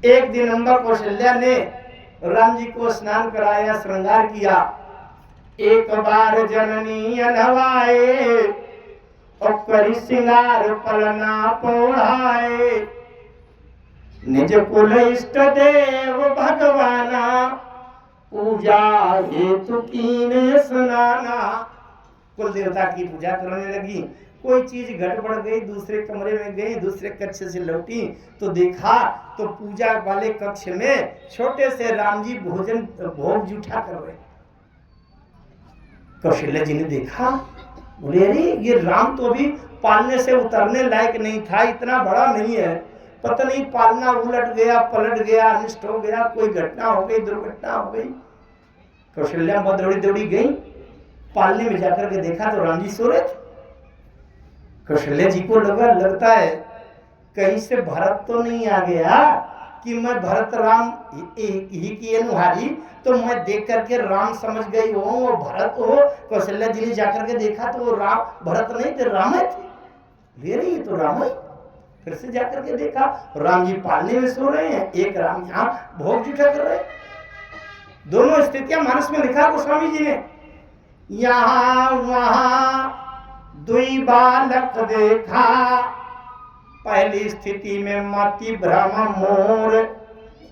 एक दिन अम्बा कौशल्या ने राम जी को स्नान कराया, श्रृंगार किया। एक बार जननी नवाए और करी श्रृंगार पलना पोढ़ाए, निज कुल इष्ट देव भगवाना, पूजा हेतु कीने सुनाना। कुल देवता की पूजा करने लगी। कोई चीज गड़बड़ गई, दूसरे कमरे में गई, दूसरे कक्ष से लौटी तो देखा तो पूजा वाले कक्ष में छोटे से राम जी भोग जूठा कर रहे। कौशल्या जी ने देखा, बोले अरे ये राम तो अभी पालने से उतरने लायक नहीं था, इतना बड़ा नहीं है, पता नहीं पालना उलट गया, पलट गया, अनिष्ट हो गया, कोई घटना हो गई, दुर्घटना हो गई। कौशल्या बहुत दौड़ी दौड़ी गई, पालने में जाकर के देखा तो राम जी सो रहे थे। कौशल्या जी को लगता है कहीं से भरत तो नहीं आ गया, कि मैं भरत राम ही की अनुहारी, तो मैं देख करके राम समझ गई हो वो भरत हो। कौशल्या जी ने जाकर के देखा तो वो राम भरत नहीं थे, राम थे। ले रही है तो राम है। फिर से जाकर के देखा राम जी पालने में सो रहे हैं, एक राम यहाँ भोग जुटा कर रहे। दोनों स्थितियां मानस में लिखा गोस्वामी जी ने। यहाँ वहां दुई बालक देखा, पहली स्थिति में मति भ्रम मोर।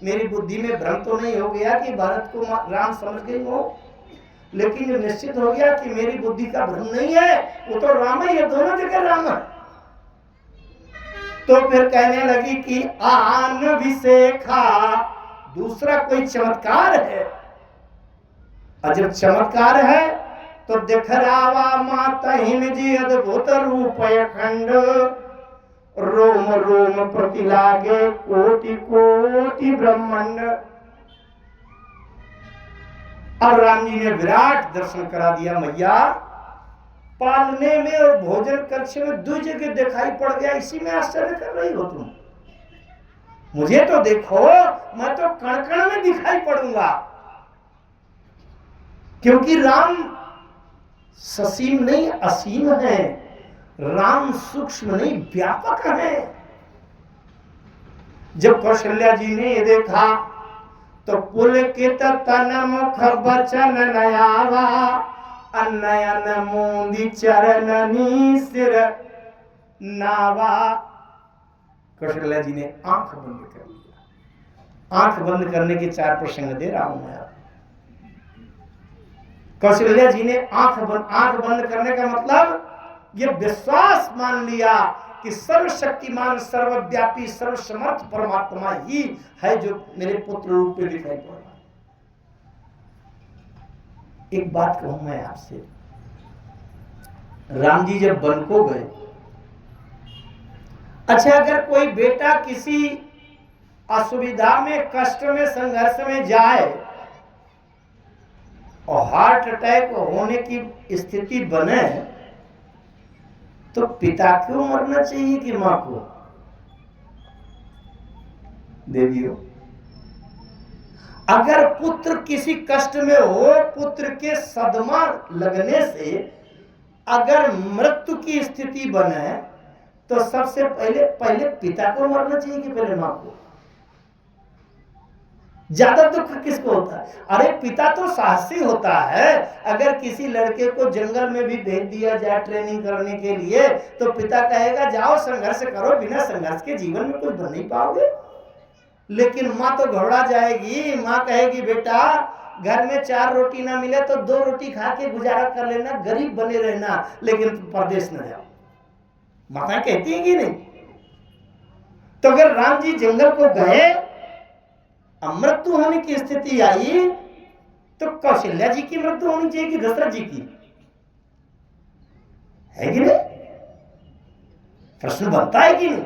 मेरी बुद्धि में भ्रम तो नहीं हो गया कि भरत को राम समझ गई हो, लेकिन जब निश्चित हो गया कि मेरी बुद्धि का भ्रम नहीं है, वो तो राम है, ये दोनों जगह राम है। तो फिर कहने लगी कि आन विशेखा, दूसरा कोई चमत्कार है। और जब चमत्कार है तो दिखरावा माता हिन जी अद्भुत रूप अखंड, रोम रोम प्रति लागे कोटि कोटि ब्रह्मांड। और राम जी ने विराट दर्शन करा दिया। मैया पालने में और भोजन कक्ष में दो जगह दिखाई पड़ गया, इसी में आश्चर्य कर रही हो तुम? मुझे तो देखो, मैं तो कण कण में दिखाई पड़ूंगा, क्योंकि राम ससीम नहीं असीम है, राम सूक्ष्म नहीं व्यापक है। जब कौशल्या जी ने ये देखा तो पुलकित तन मुख बचन नयावा, अनयन मूंदी चरणनी सिर नावा। कौशल्या जी ने आंख बंद कर लिया। आंख बंद करने के 4 प्रसंग दे रहा हूं मैं। कौशल्या जी ने आंख बंद करने का मतलब ये विश्वास मान लिया कि सर्वशक्तिमान सर्वव्यापी सर्वसमर्थ परमात्मा ही है जो मेरे पुत्र रूप में दिखाई पड़ रहा है। एक बात कहूं मैं आपसे, राम जी जब वन को गए, अच्छा अगर कोई बेटा किसी असुविधा में, कष्ट में, संघर्ष में जाए और हार्ट अटैक होने की स्थिति बने, तो पिता क्यों मरना चाहिए कि मां को? देवियों, अगर पुत्र किसी कष्ट में हो, पुत्र के सदमा लगने से अगर मृत्यु की स्थिति बने, तो सबसे पहले पिता को मरना चाहिए कि पहले मां को? ज्यादा दुख किसको होता है? अरे पिता तो साहसी होता है। अगर किसी लड़के को जंगल में भी भेज दिया जाए ट्रेनिंग करने के लिए, तो पिता कहेगा जाओ संघर्ष करो, बिना संघर्ष के जीवन में कुछ बन नहीं पाओगे। लेकिन माँ तो घबरा जाएगी। माँ कहेगी बेटा घर में 4 रोटी ना मिले तो 2 रोटी खा के गुजारा कर लेना, गरीब बने रहना, लेकिन परदेश न जाओ। माताएं कहती हैं कि नहीं? तो अगर राम जी जंगल को गए, मृत्यु होने की स्थिति आई, तो कौशल्या जी की मृत्यु होनी चाहिए कि दशरथ जी की? है कि नहीं? प्रश्न बनता है कि नहीं?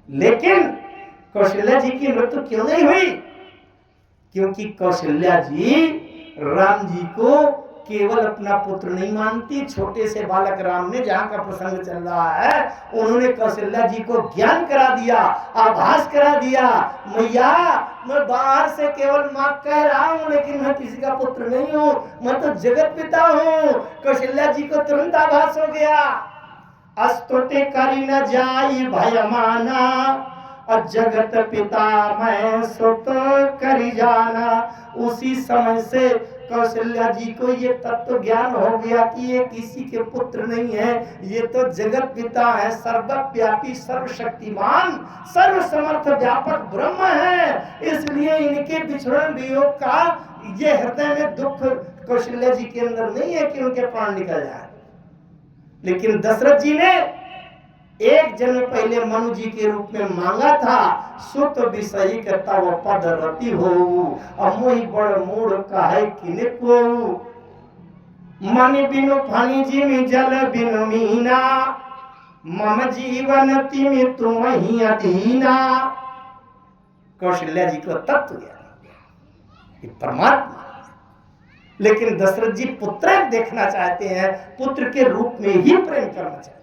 लेकिन कौशल्या जी की मृत्यु क्यों नहीं हुई? क्योंकि कौशल्या जी राम जी को केवल अपना पुत्र नहीं मानती। छोटे से बालक राम ने, जहां का प्रसंग चल रहा है, उन्होंने कौशल्या जी को ज्ञान करा दिया, आभास करा दिया। मैया मैं बाहर से केवल मां कह रहा हूं, लेकिन मैं किसी का पुत्र नहीं हूं, मैं तो जगत पिता हूं। कौशल्या जी को तुरंत आभास हो गया। अस्तुति करी न जाई भय माना, जगत पिता मैं सुत करी जाना। उसी समय से कौशल्या जी को ये तत्व ज्ञान हो गया कि ये किसी के पुत्र नहीं है, ये तो जगत पिता है, सर्वव्यापी सर्वशक्तिमान सर्वसमर्थ व्यापक ब्रह्म है। इसलिए इनके बिछड़न वियोग का ये हृदय में दुख कौशल्या जी के अंदर नहीं है कि उनके प्राण निकल जाए। लेकिन दशरथ जी ने एक जन्म पहले मनु जी के रूप में मांगा था, सुत विषयी कहता वो पद रति हो, अमोही बड़ मूड काहे किने को। मन बिनु फानी जी में जल बिनु मीना, मम जीवन तिमि तुम ही अधीना। कौशल्या जी को तत्व ज्ञान, परमात्मा। लेकिन दशरथ जी पुत्र देखना चाहते हैं, पुत्र के रूप में ही प्रेम करना चाहते हैं।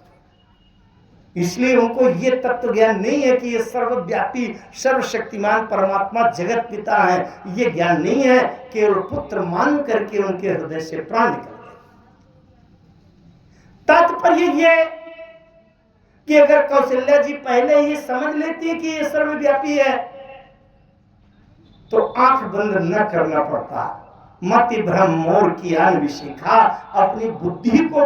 इसलिए उनको ये तत्व ज्ञान नहीं है कि ये सर्वव्यापी सर्वशक्तिमान परमात्मा जगत पिता है। ये ज्ञान नहीं है, केवल पुत्र मान करके उनके हृदय से प्राण निकल गए। तात्पर्य ये कि अगर कौशल्या जी पहले ही समझ लेती कि ये सर्वव्यापी है तो आंख बंद न करना पड़ता। मति भ्रम मोर की विशिखा, अपनी बुद्धि को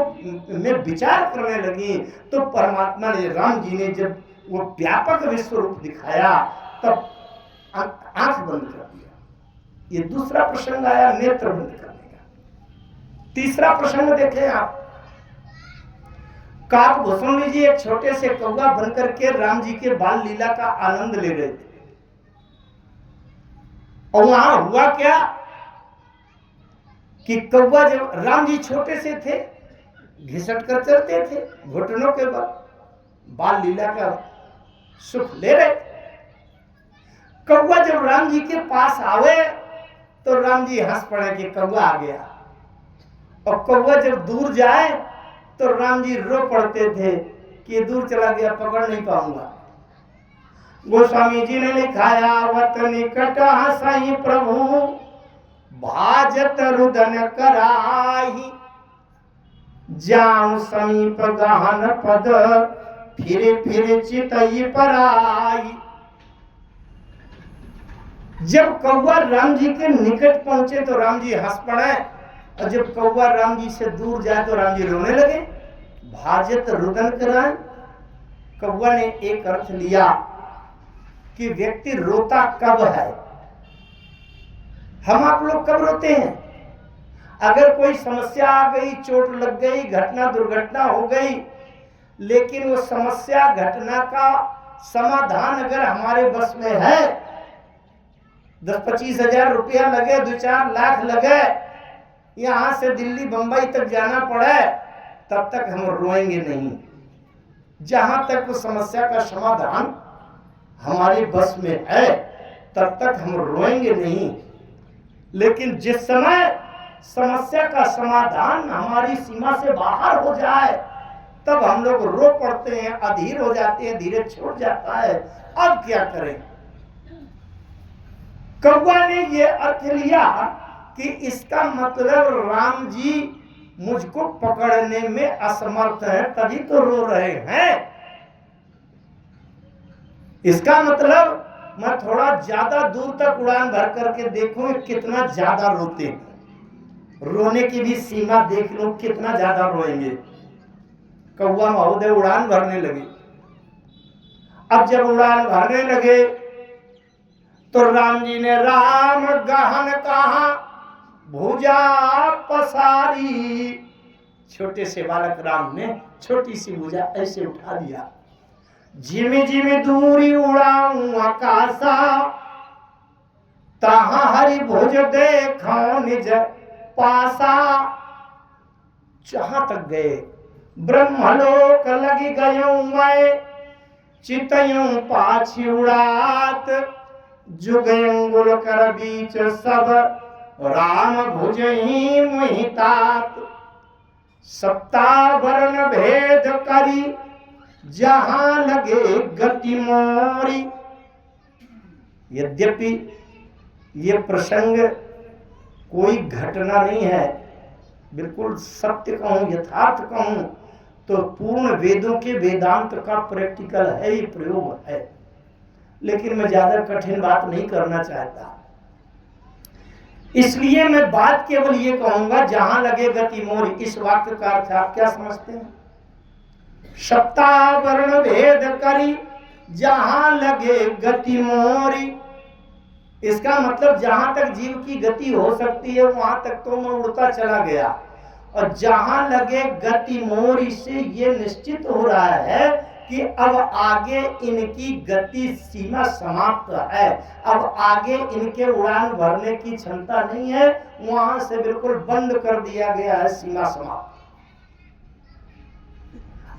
में विचार करने लगी तो परमात्मा ने, राम जी ने जब वो व्यापक विश्व रूप दिखाया तब आंख बंद कर दिया। ये दूसरा प्रसंग आया नेत्र बंद करने का। तीसरा प्रसंग देखें आप, काकभूषण जी एक छोटे से कौवा बनकर के राम जी के बाल लीला का आनंद ले रहे थे। और वहां हुआ क्या कि कौवा, जब राम जी छोटे से थे, घिसट कर चलते थे, घुटनों के बल बाल लीला का सुख ले रहे। कौवा जब राम जी के पास आवे तो राम जी हंस पड़े कि कौवा आ गया, और कौवा जब दूर जाए तो राम जी रो पड़ते थे कि दूर चला गया, पकड़ नहीं पाऊंगा। गोस्वामी जी ने लिखाया, वत निकट हंसहि प्रभु भाजत रुदन कराही, जाऊं समीप गहन पद फिर फिर चितई पराई। जब कौवा राम जी के निकट पहुंचे तो राम जी हंस पड़े, और जब कौवा राम जी से दूर जाए तो राम जी रोने लगे। भाजत रुदन कराए, कौवा ने एक अर्थ लिया कि व्यक्ति रोता कब है। हम आप लोग कब रोते हैं? अगर कोई समस्या आ गई, चोट लग गई, घटना दुर्घटना हो गई, लेकिन वो समस्या घटना का समाधान अगर हमारे बस में है, 10-25 हजार रुपया लगे, 2-4 लाख लगे, यहां से दिल्ली बंबई तक जाना पड़े, तब तक हम रोएंगे नहीं। जहां तक वो समस्या का समाधान हमारे बस में है तब तक हम रोएंगे नहीं। लेकिन जिस समय समस्या का समाधान हमारी सीमा से बाहर हो जाए तब हम लोग रो पड़ते हैं, अधीर हो जाते हैं, धीरज छोड़ जाता है। अब क्या करें? कौवा ने ये अर्थ लिया कि इसका मतलब राम जी मुझको पकड़ने में असमर्थ है, तभी तो रो रहे हैं। इसका मतलब मैं थोड़ा ज्यादा दूर तक उड़ान भर करके देखूं कितना ज्यादा रोते हैं। रोने की भी सीमा देख लो, कितना ज्यादा रोएंगे। कौवा महोदय उड़ान भरने लगे। अब जब उड़ान भरने लगे तो राम जी ने राम गहन कहा भुजा पसारी। छोटे से बालक राम ने छोटी सी भुजा ऐसे उठा दिया। जिमी जिमी दूरी उड़ाऊं आकाशा, तहां हरि भुज देखो निज पासा। जहां तक गए ब्रह्मलोक लगी गयूं मैं, चितयूं पाछी उड़ात। जुगयंगुल कर बीच सब राम भुज ही मुहितात। सप्तावरण भेद करी जहां लगे गति मोरी। यद्यपि ये प्रसंग कोई घटना नहीं है, बिल्कुल सत्य कहूं, यथार्थ कहूं तो पूर्ण वेदों के वेदांत का प्रैक्टिकल है, ये प्रयोग है। लेकिन मैं ज्यादा कठिन बात नहीं करना चाहता, इसलिए मैं बात केवल ये कहूंगा, जहां लगे गति मोरी। इस वाक्य का अर्थ आप क्या समझते हैं? सप्तावरण भेद करी जहां लगे गति मोरी। इसका मतलब जहां तक जीव की गति हो सकती है वहां तक तो मैं उड़ता चला गया, और जहां लगे गति मोरी से ये निश्चित हो रहा है कि अब आगे इनकी गति सीमा समाप्त है, अब आगे इनके उड़ान भरने की क्षमता नहीं है, वहां से बिल्कुल बंद कर दिया गया है, सीमा समाप्त।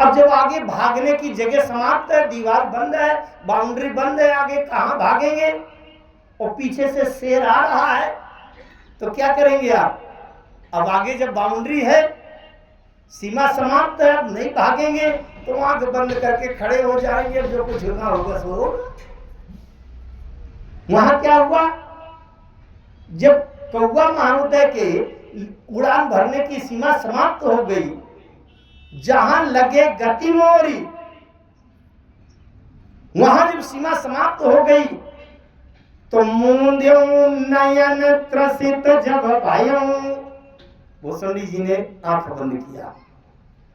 अब जब आगे भागने की जगह समाप्त है, दीवार बंद है, बाउंड्री बंद है, आगे कहां भागेंगे? और पीछे से शेर आ रहा है तो क्या करेंगे आप? अब आगे जब बाउंड्री है सीमा समाप्त है, अब नहीं भागेंगे तो आंख बंद करके खड़े हो जाएंगे, जो कुछ होना होगा सो होगा। वहां क्या हुआ, जब कौवा महोदय के उड़ान भरने की सीमा समाप्त हो गई, जहां लगे गति मोरी, वहां जब सीमा समाप्त हो गई तो मूंद्यो नयन त्रसित जब भयो, भूषणी जी ने आंख बंद किया।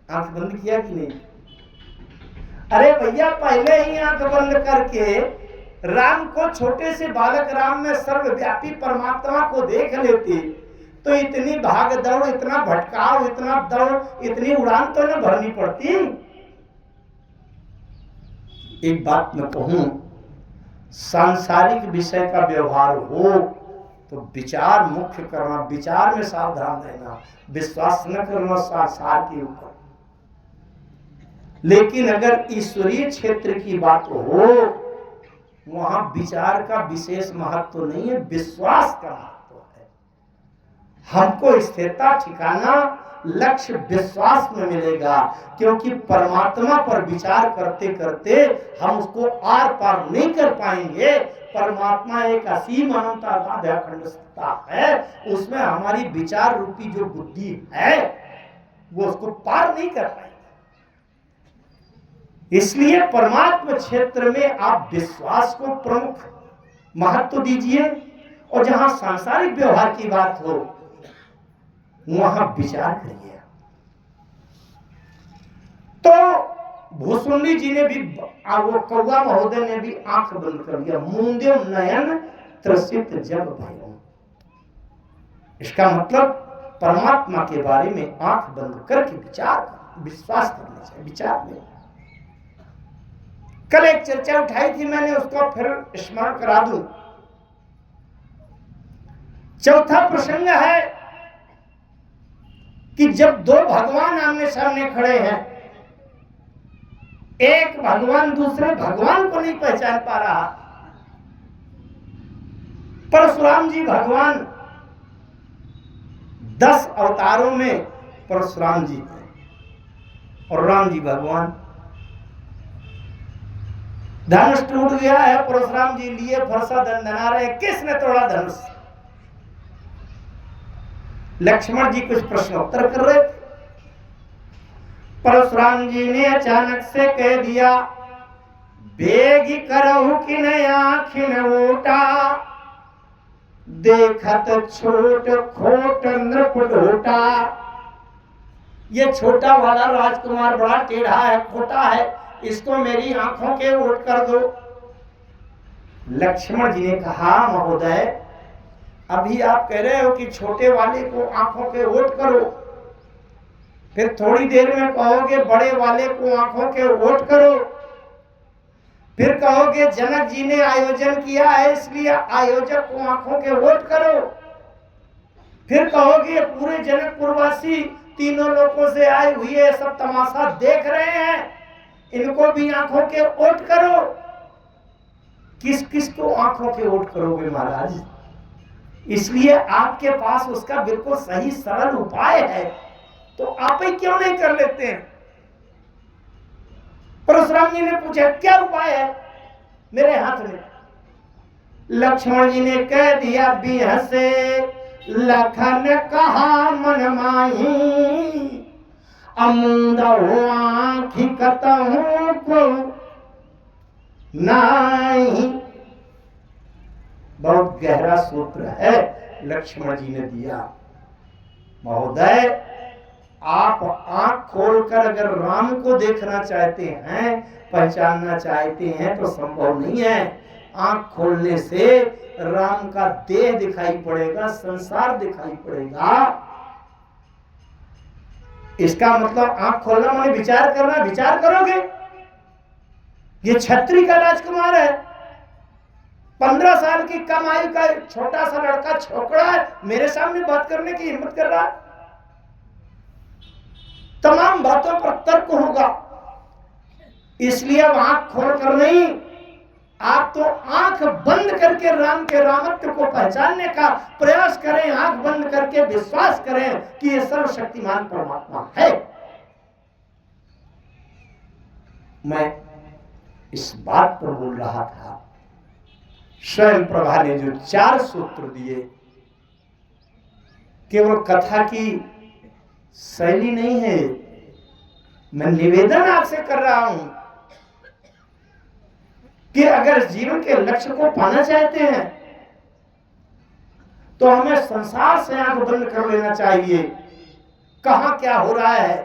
आंख बंद किया कि नहीं? अरे भैया, पहले ही आंख बंद करके राम को, छोटे से बालक राम में सर्वव्यापी परमात्मा को देख लेते तो इतनी भाग दौड़, इतना भटकाव, इतना दौड़, इतनी उड़ान तो न भरनी पड़ती। एक बात मैं कहूं, सांसारिक विषय का व्यवहार हो तो विचार मुख्य करना, विचार में सावधान रहना, विश्वास न करना संसार के ऊपर। लेकिन अगर ईश्वरीय क्षेत्र की बात हो, वहां विचार का विशेष महत्व नहीं है, विश्वास का महत्व है। हमको स्थिरता, ठिकाना, लक्ष्य विश्वास में मिलेगा, क्योंकि परमात्मा पर विचार करते करते हम उसको आर पार नहीं कर पाएंगे। परमात्मा एक असीम अनंत अखंड सत्ता है, उसमें हमारी विचार रूपी जो बुद्धि है वो उसको पार नहीं कर पाएंगे। इसलिए परमात्मा क्षेत्र में आप विश्वास को प्रमुख महत्व दीजिए, और जहां सांसारिक व्यवहार की बात हो वहां विचार करिए। तो भूसुंडी जी ने भी, वो कौवा महोदय ने भी आंख बंद कर लिया। मूंदे नयन त्रसित जब भयो, इसका मतलब परमात्मा के बारे में आंख बंद करके विचार, विश्वास करना चाहिए विचार में। कल एक चर्चा उठाई थी मैंने, उसको फिर स्मरण करा दूं। चौथा प्रसंग है कि जब दो भगवान आमने सामने खड़े हैं, एक भगवान दूसरे भगवान को नहीं पहचान पा रहा। परशुराम जी भगवान, 10 अवतारों में परशुराम जी हैं और राम जी भगवान। धनुष टूट गया है, परशुराम जी लिए फरसा दंडना रहे, किसने तोड़ा धनुष? लक्ष्मण जी कुछ प्रश्नोत्तर कर रहे थे। परशुराम जी ने अचानक से कह दिया, बेगी करहु कि न आँखिन ओटा, देखत छोट खोट नृप ढोटा। ये छोटा वाला राजकुमार बड़ा टेढ़ा है, खोटा है, इसको मेरी आंखों के ओट कर दो। लक्ष्मण जी ने कहा, महोदय अभी आप कह रहे हो कि छोटे वाले को आंखों के ओट करो, फिर थोड़ी देर में कहोगे बड़े वाले को आंखों के ओट करो, फिर कहोगे जनक जी ने आयोजन किया है इसलिए आयोजक को आंखों के ओट करो, फिर कहोगे पूरे जनकपुरवासी तीनों लोगों से आए हुए सब तमाशा देख रहे हैं, इनको भी आंखों के ओट करो। किस किस को आंखों के ओट करोगे महाराज? इसलिए आपके पास उसका बिल्कुल सही सरल उपाय है, तो आप ही क्यों नहीं कर लेते हैं? परशुराम जी ने पूछा, क्या उपाय है मेरे हाथ में? लक्ष्मण जी ने कह दिया, बिहसे लखन कहा मन माही, अमुंद हो आँखि कतहु को नाही। बहुत गहरा सूत्र है, लक्ष्मण जी ने दिया। महोदय आप आंख खोलकर अगर राम को देखना चाहते हैं, पहचानना चाहते हैं तो संभव नहीं है। आंख खोलने से राम का देह दिखाई पड़ेगा, संसार दिखाई पड़ेगा। इसका मतलब आंख खोलना माने विचार करना। विचार करोगे, ये छत्री का राजकुमार है, 15 साल की कम आयु का छोटा सा लड़का छोकरा है, मेरे सामने बात करने की हिम्मत कर रहा है। तमाम बातों पर तर्क होगा, इसलिए अब आंख खोलकर नहीं, आप तो आंख बंद करके राम के रामत्व को पहचानने का प्रयास करें। आंख बंद करके विश्वास करें कि ये सर्वशक्तिमान परमात्मा है। मैं इस बात पर बोल रहा था, स्वयं प्रभा ने जो 4 सूत्र दिए, केवल कथा की शैली नहीं है, मैं निवेदन आपसे कर रहा हूं कि अगर जीवन के लक्ष्य को पाना चाहते हैं तो हमें संसार से आंख बंद कर लेना चाहिए। कहां क्या हो रहा है,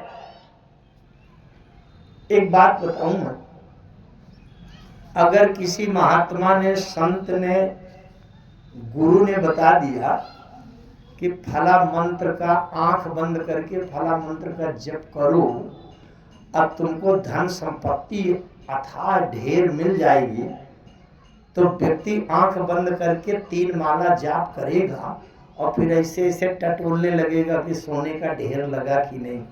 एक बात बताऊं मैं, अगर किसी महात्मा ने, संत ने, गुरु ने बता दिया कि फला मंत्र का आंख बंद करके फला मंत्र का जप करो, अब तुमको धन संपत्ति अथाह ढेर मिल जाएगी, तो व्यक्ति आंख बंद करके 3 माला जाप करेगा और फिर ऐसे ऐसे टटोलने लगेगा कि सोने का ढेर लगा कि नहीं।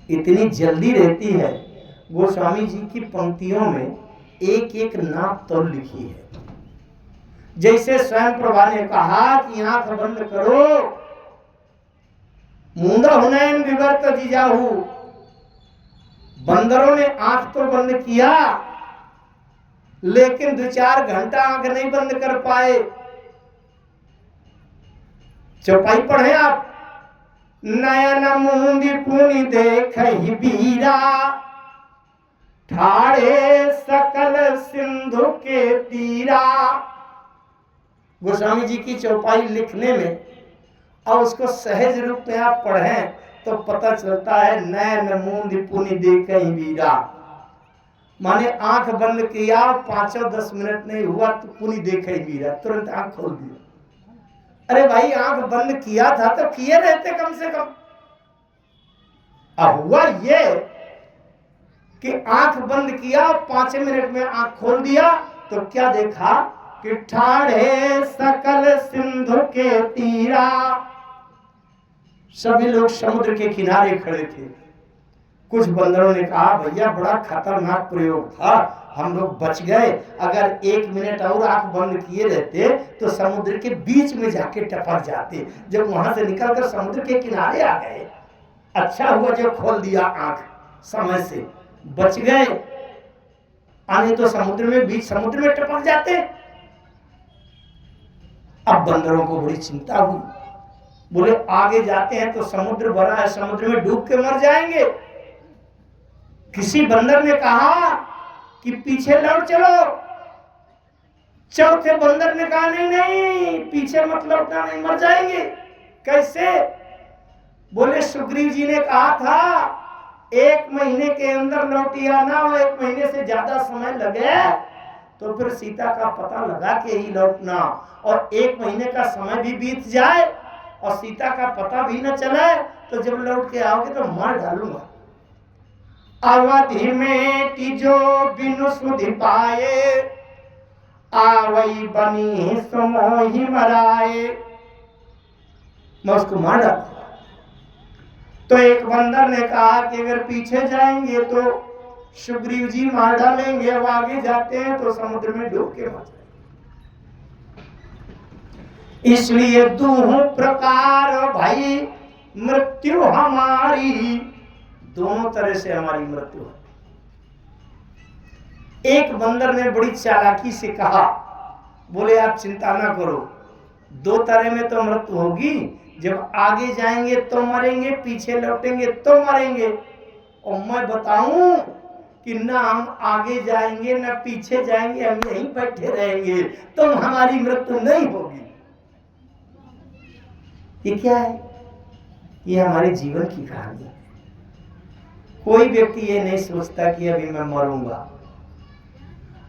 इतनी जल्दी रहती है। गोस्वामी जी की पंक्तियों में एक एक नाप तौल लिखी है। जैसे स्वयं प्रभा ने कहा कि आंख बंद करो, मूंदा हुनैन विवर्त जिजाहू, बंदरों ने आंख तो बंद किया लेकिन 2-4 घंटा आंख नहीं बंद कर पाए। चौपाई पढ़े आप, नयन मूंदी पुनि देखहि बीरा, ठाड़े सकल सिंधु के तीरा। गोस्वामी जी की चौपाई लिखने में और उसको सहज रूप में आप पढ़ें तो पता चलता है, नयन मूंदी पुनि देखहि बीरा, माने आंख बंद किया, 5-10 मिनट नहीं हुआ तो पुनि देखहि बीरा, तुरंत आंख खोल दिया। अरे भाई, आंख बंद किया था तो किए रहते कम से कम। अब हुआ ये कि आंख बंद किया, 5 मिनट में आंख खोल दिया तो क्या देखा कि ठाड़े सकल सिंधु के तीरा, सभी लोग समुद्र के किनारे खड़े थे। कुछ बंदरों ने कहा, भैया बड़ा खतरनाक प्रयोग था, हम लोग बच गए, अगर 1 मिनट और आंख बंद किए रहते तो समुद्र के बीच में जाके टपक जाते। जब वहां से निकलकर समुद्र के किनारे आ गए, अच्छा हुआ जो खोल दिया आंख, समय से बच गए, आने तो समुद्र में, बीच समुद्र में टपक जाते। अब बंदरों को बड़ी चिंता हुई, बोले आगे जाते हैं तो समुद्र भरा है, समुद्र में डूब के मर जाएंगे। किसी बंदर ने कहा कि पीछे लौट चलो, चौथे बंदर ने कहा नहीं नहीं, पीछे मत लौटना, नहीं मर जाएंगे। कैसे? बोले सुग्रीव जी ने कहा था 1 महीने के अंदर लौट आना, और 1 महीने से ज्यादा समय लगे तो फिर सीता का पता लगा के ही लौटना, और 1 महीने का समय भी बीत जाए और सीता का पता भी न चले तो जब लौट के आओगे तो मार डालूंगा। अवधि में जो बिनु सुधि पाए, आवई बनी समोहि मराए, मैं उसको मार डालूंगा। तो एक बंदर ने कहा कि अगर पीछे जाएंगे तो सुग्रीव जी मार डालेंगे, अब आगे जाते हैं तो समुद्र में डूब के मर जाएंगे। इसलिए दूहों प्रकार भाई मृत्यु हमारी, दोनों तरह से हमारी मृत्यु है। एक बंदर ने बड़ी चालाकी से कहा, बोले आप चिंता ना करो, 2 तरह में तो मृत्यु होगी, जब आगे जाएंगे तो मरेंगे, पीछे लौटेंगे तो मरेंगे। और मैं बताऊं कि ना हम आगे जाएंगे ना पीछे जाएंगे, हम यहीं बैठे रहेंगे तो हमारी मृत्यु नहीं होगी। ये क्या है? ये हमारे जीवन की कहानी है। कोई व्यक्ति ये नहीं सोचता कि अभी मैं मरूंगा।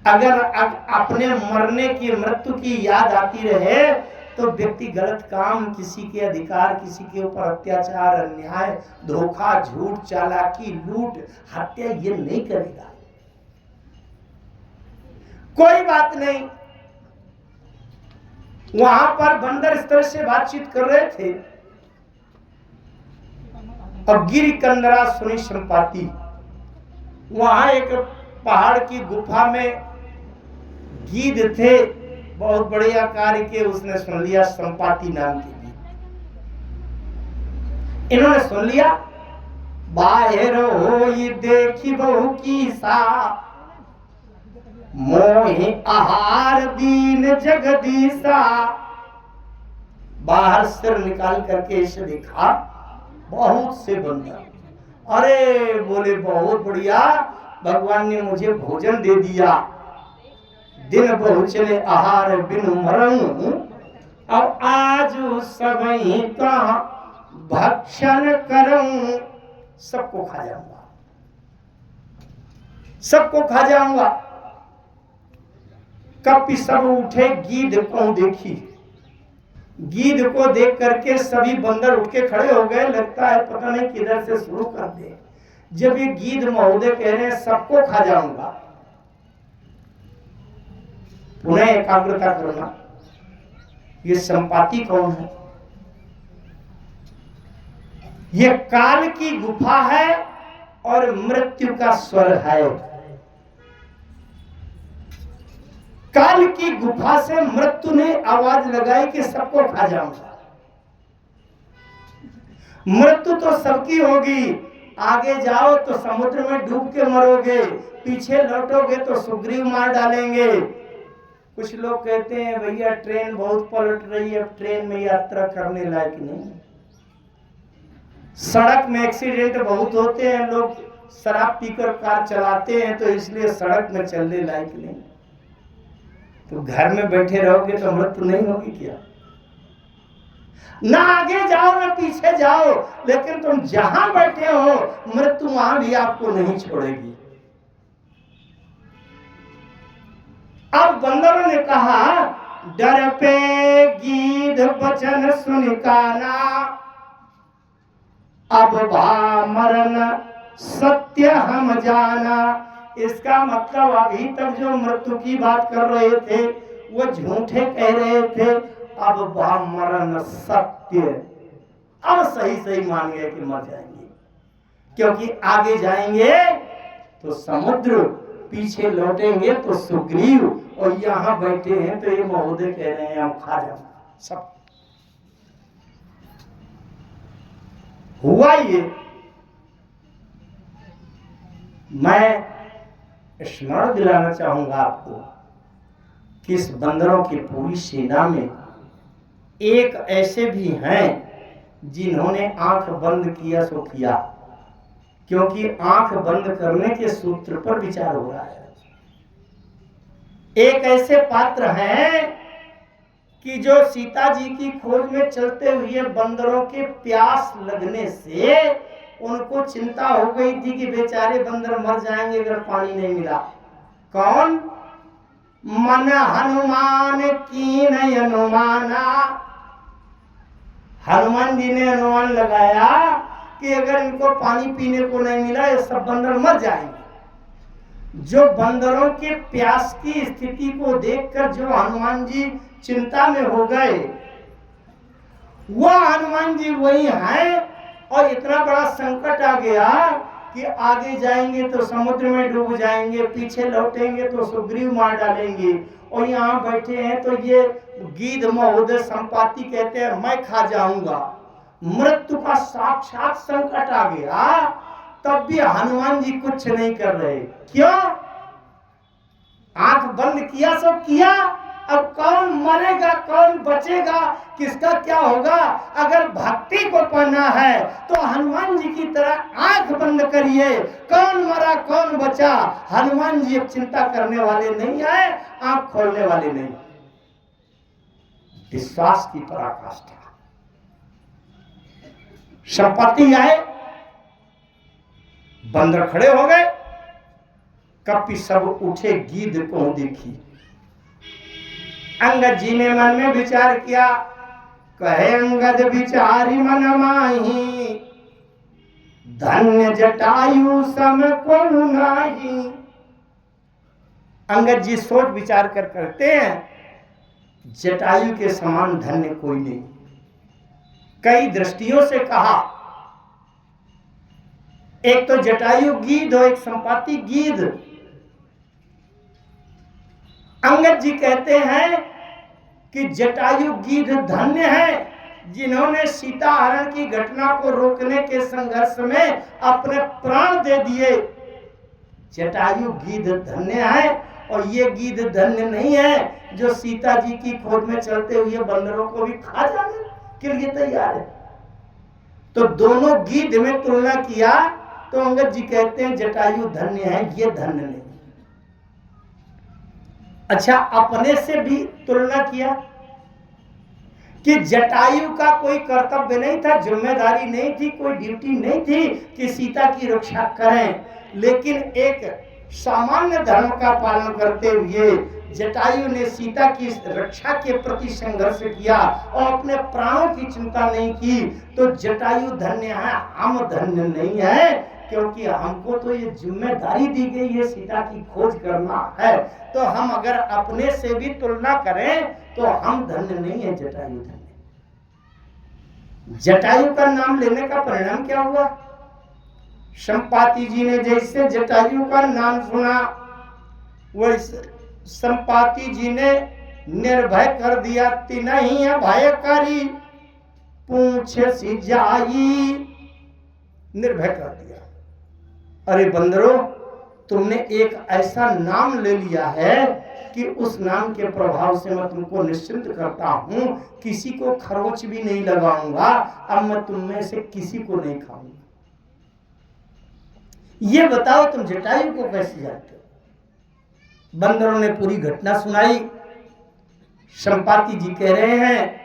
अगर अपने मरने की, मृत्यु की याद आती रहे तो व्यक्ति गलत काम, किसी के अधिकार, किसी के ऊपर अत्याचार, अन्याय, धोखा, झूठ, चालाकी, लूट, हत्या ये नहीं करेगा। कोई बात नहीं। वहां पर बंदर इस तरह से बातचीत कर रहे थे और गिरी कंदरा सुनी संपाति, वहां एक पहाड़ की गुफा में गीध थे, बहुत बड़े आकार के। उसने सुन लिया संपाति नाम के गीत, इन्होंने सुन लिया, बाहर होई देखी बहु की सा, मोहि आहार दीन जगदीसा। बाहर सिर निकाल करके इसे देखा, बहुत से बंदर। अरे बोले बहुत बढ़िया, भगवान ने मुझे भोजन दे दिया। दिन बहु चले आहार बिन मरऊं, अब आज सबही का भक्षण करूं। सबको खा जाऊंगा, सबको खा जाऊंगा। कपि सब उठे गीध को देखी, गीध को देख करके सभी बंदर उठ के खड़े हो गए। लगता है पता नहीं किधर से शुरू कर दे। जब ये गीध महोदय कह रहे हैं सबको खा जाऊंगा, पुनः एकाग्रता करना। ये संपाति कौन है? ये काल की गुफा है और मृत्यु का स्वर है। काल की गुफा से मृत्यु ने आवाज लगाई कि सबको खा जाऊंगा। मृत्यु तो सबकी होगी। आगे जाओ तो समुद्र में डूब के मरोगे, पीछे लौटोगे तो सुग्रीव मार डालेंगे। कुछ लोग कहते हैं भैया ट्रेन बहुत पलट रही है, ट्रेन में यात्रा करने लायक नहीं। सड़क में एक्सीडेंट बहुत होते हैं, लोग शराब पीकर कार चलाते हैं, तो इसलिए सड़क में चलने लायक नहीं। तो घर में बैठे रहोगे तो मृत्यु नहीं होगी क्या? ना आगे जाओ ना पीछे जाओ, लेकिन तुम जहां बैठे हो मृत्यु वहां भी आपको नहीं छोड़ेगी। अब बंदरों ने कहा, डर पे गीध वचन सुन काना, अब भा मरण सत्य हम जाना। इसका मतलब अभी तक जो मृत्यु की बात कर रहे थे वो झूठे कह रहे थे, अब भा मरण सत्य, अब सही सही मान गए कि मर जाएंगे। क्योंकि आगे जाएंगे तो समुद्र, पीछे लौटेंगे तो सुग्रीव, और यहाँ बैठे हैं तो ये महोदय कह रहे हैं हम खा जाएंगे सब। हुआ ये, मैं स्मरण दिलाना चाहूंगा आपको कि इस बंदरों की पूरी सेना में एक ऐसे भी हैं जिन्होंने आंख बंद किया सो किया, क्योंकि आंख बंद करने के सूत्र पर विचार हो रहा है। एक ऐसे पात्र हैं कि जो सीता जी की खोज में चलते हुए बंदरों के प्यास लगने से उनको चिंता हो गई थी कि बेचारे बंदर मर जाएंगे अगर पानी नहीं मिला। कौन? मन हनुमान कीन अनुमाना। हनुमान जी ने अनुमान लगाया कि अगर इनको पानी पीने को नहीं मिला ये सब बंदर मर जाएंगे। जो बंदरों के प्यास की स्थिति को देखकर जो हनुमान जी चिंता में हो गए, वो हनुमान जी वही हैं। और इतना बड़ा संकट आ गया कि आगे जाएंगे तो समुद्र में डूब जाएंगे, पीछे लौटेंगे तो सुग्रीव मार डालेंगे, और यहाँ बैठे हैं तो ये गीध महोदय संपाति कहते हैं मैं खा जाऊंगा। मृत्यु का साक्षात संकट आ गया, तब भी हनुमान जी कुछ नहीं कर रहे। क्यों? आंख बंद किया सब किया, अब कौन मरेगा कौन बचेगा, किसका क्या होगा? अगर भक्ति को पाना है तो हनुमान जी की तरह आंख बंद करिए, कौन मरा कौन बचा। हनुमान जी अब चिंता करने वाले नहीं है, आंख खोलने वाले नहीं। विश्वास की पराकाष्ठा। संपत्ति आए, बंदर खड़े हो गए, कपि सब उठे गीध को देखी। अंगद जी ने मन में विचार किया, कहे अंगद विचारी मन माही, धन्य जटायु सम को नाही। अंगद जी सोच विचार कर करते हैं, जटायु के समान धन्य कोई नहीं। कई दृष्टियों से कहा, एक तो जटायु गीध और एक संपाति गीध। अंगद जी कहते हैं कि जटायु गीध धन्य है, जिन्होंने सीता हरण की घटना को रोकने के संघर्ष में अपने प्राण दे दिए। जटायु गिद्ध धन्य है, और ये गिद्ध धन्य नहीं है जो सीता जी की खोज में चलते हुए बंदरों को भी खा जाने के लिए तैयार है। तो दोनों गिद्ध में तुलना किया तो अंगद जी कहते हैं जटायु धन्य है, ये धन्य नहीं। अच्छा, अपने से भी तुलना किया कि जटायु का कोई कर्तव्य नहीं था, जिम्मेदारी नहीं थी, कोई ड्यूटी नहीं थी कि सीता की रक्षा करें, लेकिन एक सामान्य धर्म का पालन करते हुए जटायु ने सीता की रक्षा के प्रति संघर्ष किया और अपने प्राणों की चिंता नहीं की। तो जटायु धन्य है, हम धन्य नहीं है, क्योंकि हमको तो ये जिम्मेदारी दी गई है सीता की खोज करना है। तो हम अगर अपने से भी तुलना करें तो हम धन्य नहीं है, जटायु धन्य। जटायु का नाम लेने का परिणाम क्या हुआ? संपाति जी ने जैसे जटायु का नाम सुना, वैसे संपाति जी ने निर्भय कर दिया। तिनहि भय करी पूछ सी जाई, निर्भय कर दिया। अरे बंदरों, तुमने एक ऐसा नाम ले लिया है कि उस नाम के प्रभाव से मैं तुमको निश्चिंत करता हूं, किसी को खरोच भी नहीं लगाऊंगा, अब मैं तुम में से किसी को नहीं खाऊंगा। ये बताओ तुम जटायु को कैसे जानते हो? बंदरों ने पूरी घटना सुनाई। संपाति जी कह रहे हैं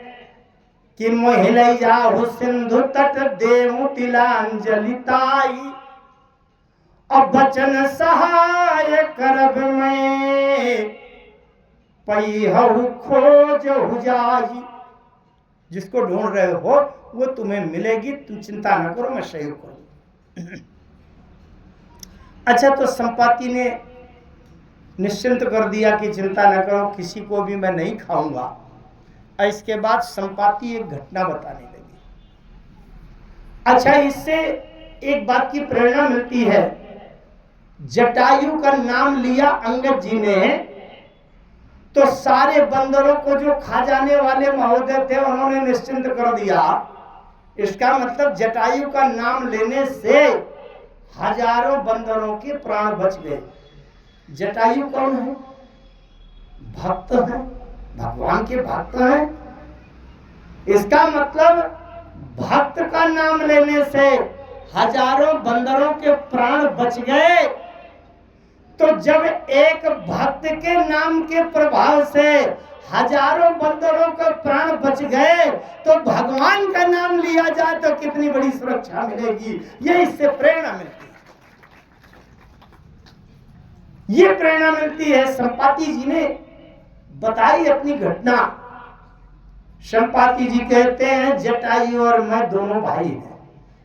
कि मोहिलई जाहु सिंधु तट देव तिलांजलि ताई, अब बचन सहाय करब में पैहु खोज हो जाही। जिसको ढूंढ रहे हो वो तुम्हें मिलेगी, तुम चिंता न करो, मैं सहयोग करूंगा। अच्छा, तो संपाति ने निश्चिंत कर दिया कि चिंता न करो, किसी को भी मैं नहीं खाऊंगा। इसके बाद संपाति एक घटना बताने लगी। अच्छा, इससे एक बात की प्रेरणा मिलती है। जटायु का नाम लिया अंगद जी ने, तो सारे बंदरों को जो खा जाने वाले महोदय थे उन्होंने निश्चिंत कर दिया। इसका मतलब जटायु का नाम लेने से हजारों बंदरों के प्राण बच गए। जटायु कौन है? भक्त है, भगवान के भक्त हैं। इसका मतलब भक्त का नाम लेने से हजारों बंदरों के प्राण बच गए। तो जब एक भक्त के नाम के प्रभाव से हजारों बंदरों का प्राण बच गए, तो भगवान का नाम लिया जाए तो कितनी बड़ी सुरक्षा मिलेगी। ये इससे प्रेरणा मिलती है, ये प्रेरणा मिलती है। संपाति जी ने बताई अपनी घटना। संपाति जी कहते हैं जटायु और मैं दोनों भाई हैं।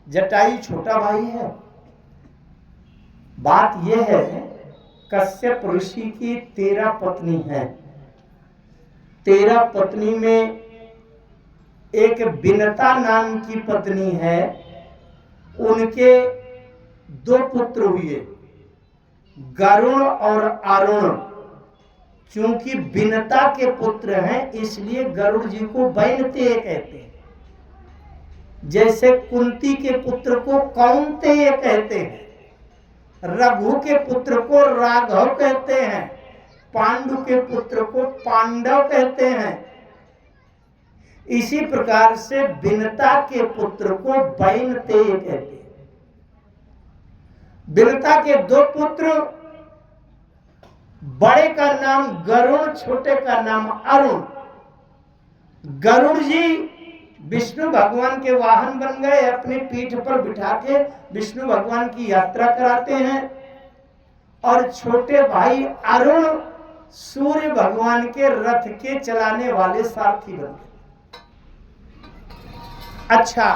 जटायु छोटा भाई है। बात यह है, कश्यप ऋषि की 13 पत्नी है। 13 पत्नी में एक बिनता नाम की पत्नी है, उनके 2 पुत्र हुए, गरुण और अरुण। चूंकि बिनता के पुत्र हैं इसलिए गरुड़ जी को बैनतेय कहते हैं। जैसे कुंती के पुत्र को कौन्तेय कहते हैं, रघु के पुत्र को राघव कहते हैं, पांडु के पुत्र को पांडव कहते हैं। इसी प्रकार से बिनता के पुत्र को बैनतेय कहते हैं। बिनता के 2 पुत्र, बड़े का नाम गरुण, छोटे का नाम अरुण। गरुड़ जी विष्णु भगवान के वाहन बन गए, अपनी पीठ पर बिठा के विष्णु भगवान की यात्रा कराते हैं। और छोटे भाई अरुण सूर्य भगवान के रथ के चलाने वाले सारथी बन गए। अच्छा,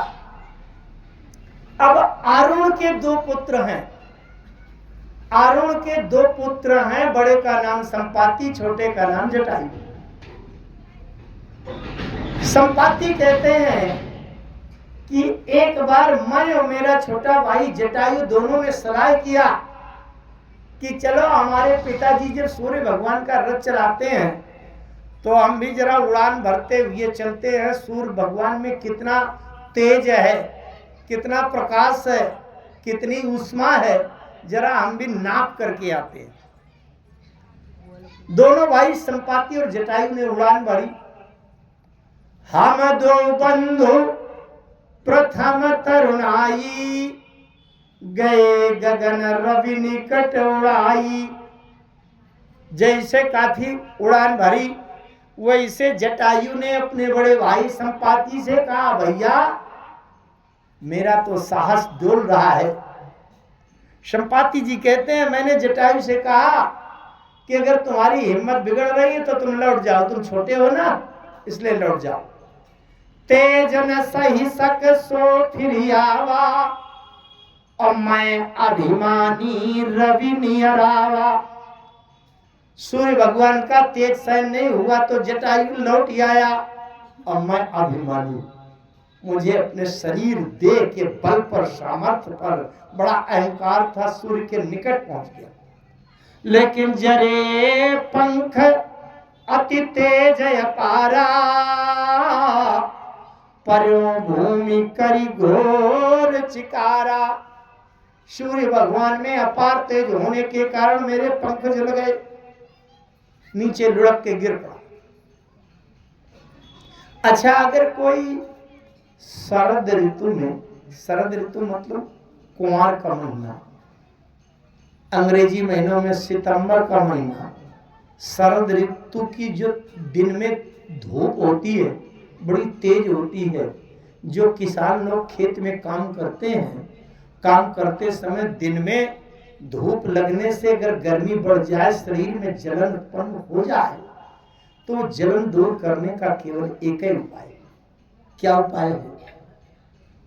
अब अरुण के 2 पुत्र हैं। अरुण के 2 पुत्र हैं, बड़े का नाम संपाति, छोटे का नाम जटायु। संपाति कहते हैं कि एक बार मैं और मेरा छोटा भाई जटायु दोनों ने सलाह किया कि चलो हमारे पिताजी जब सूर्य भगवान का रथ चलाते हैं तो हम भी जरा उड़ान भरते हुए चलते हैं। सूर्य भगवान में कितना तेज है, कितना प्रकाश है, कितनी ऊष्मा है, जरा हम भी नाप करके आते हैं। दोनों भाई संपाति और जटायु ने उड़ान भरी। हम दो बंधु प्रथम तरुणाई, गए गगन रवि निकट उड़ाई। जैसे काफी उड़ान भरी, वैसे जटायु ने अपने बड़े भाई संपाति से कहा, भैया मेरा तो साहस डोल रहा है। संपाति जी कहते हैं, मैंने जटायु से कहा कि अगर तुम्हारी हिम्मत बिगड़ रही है तो तुम लौट जाओ, तुम छोटे हो ना, इसलिए लौट जाओ। तेज न सही सक सो फिर आवा, और मैं अभिमानी रवि नियरावा। सूर्य भगवान का तेज सहन नहीं हुआ तो जटायु लौट आया, और मैं अभिमानी, मुझे अपने शरीर देह के बल पर, सामर्थ्य पर बड़ा अहंकार था, सूर्य के निकट पहुंच गया। लेकिन जरे पंख अति तेज अपारा, पर्यो भूमि करी घोर चिकारा। सूर्य भगवान में अपार तेज होने के कारण मेरे पंख जल गए, नीचे लुढ़क के गिर पड़ा। अच्छा, अगर कोई शरद ऋतु में, शरद ऋतु मतलब कुंवार का महीना, अंग्रेजी महीनों में सितंबर का महीना, शरद ऋतु की जो दिन में धूप होती है बड़ी तेज होती है। जो किसान लोग खेत में काम करते हैं, काम करते समय दिन में धूप लगने से अगर गर्मी बढ़ जाए, शरीर में जलन उत्पन्न हो जाए, तो जलन दूर करने का केवल एक ही उपाय है। क्या उपाय है?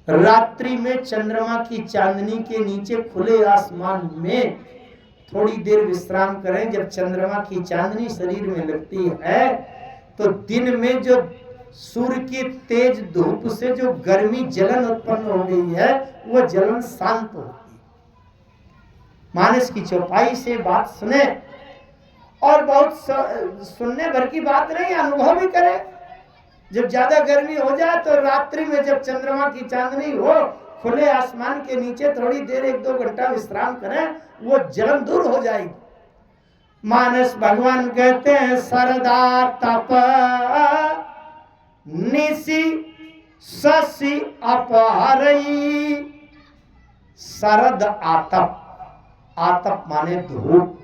रात्रि में चंद्रमा की चांदनी के नीचे खुले आसमान में थोड़ी देर विश्राम करें। जब चंद्रमा की चांदनी शरीर में लगती है तो दिन में जो सूर्य की तेज धूप से जो गर्मी जलन उत्पन्न हो गई है, वो जलन शांत होती है। मानस की चौपाई से बात सुने, और बहुत सुनने भर की बात नहीं, अनुभव भी करें। जब ज्यादा गर्मी हो जाए तो रात्रि में जब चंद्रमा की चांदनी हो, खुले आसमान के नीचे थोड़ी देर 1-2 घंटा विश्राम करें, वो जलन दूर हो जाएगी। मानस भगवान कहते हैं, सरदार तप निसी शशि अपहरई। शरद आतप, आतप माने धूप।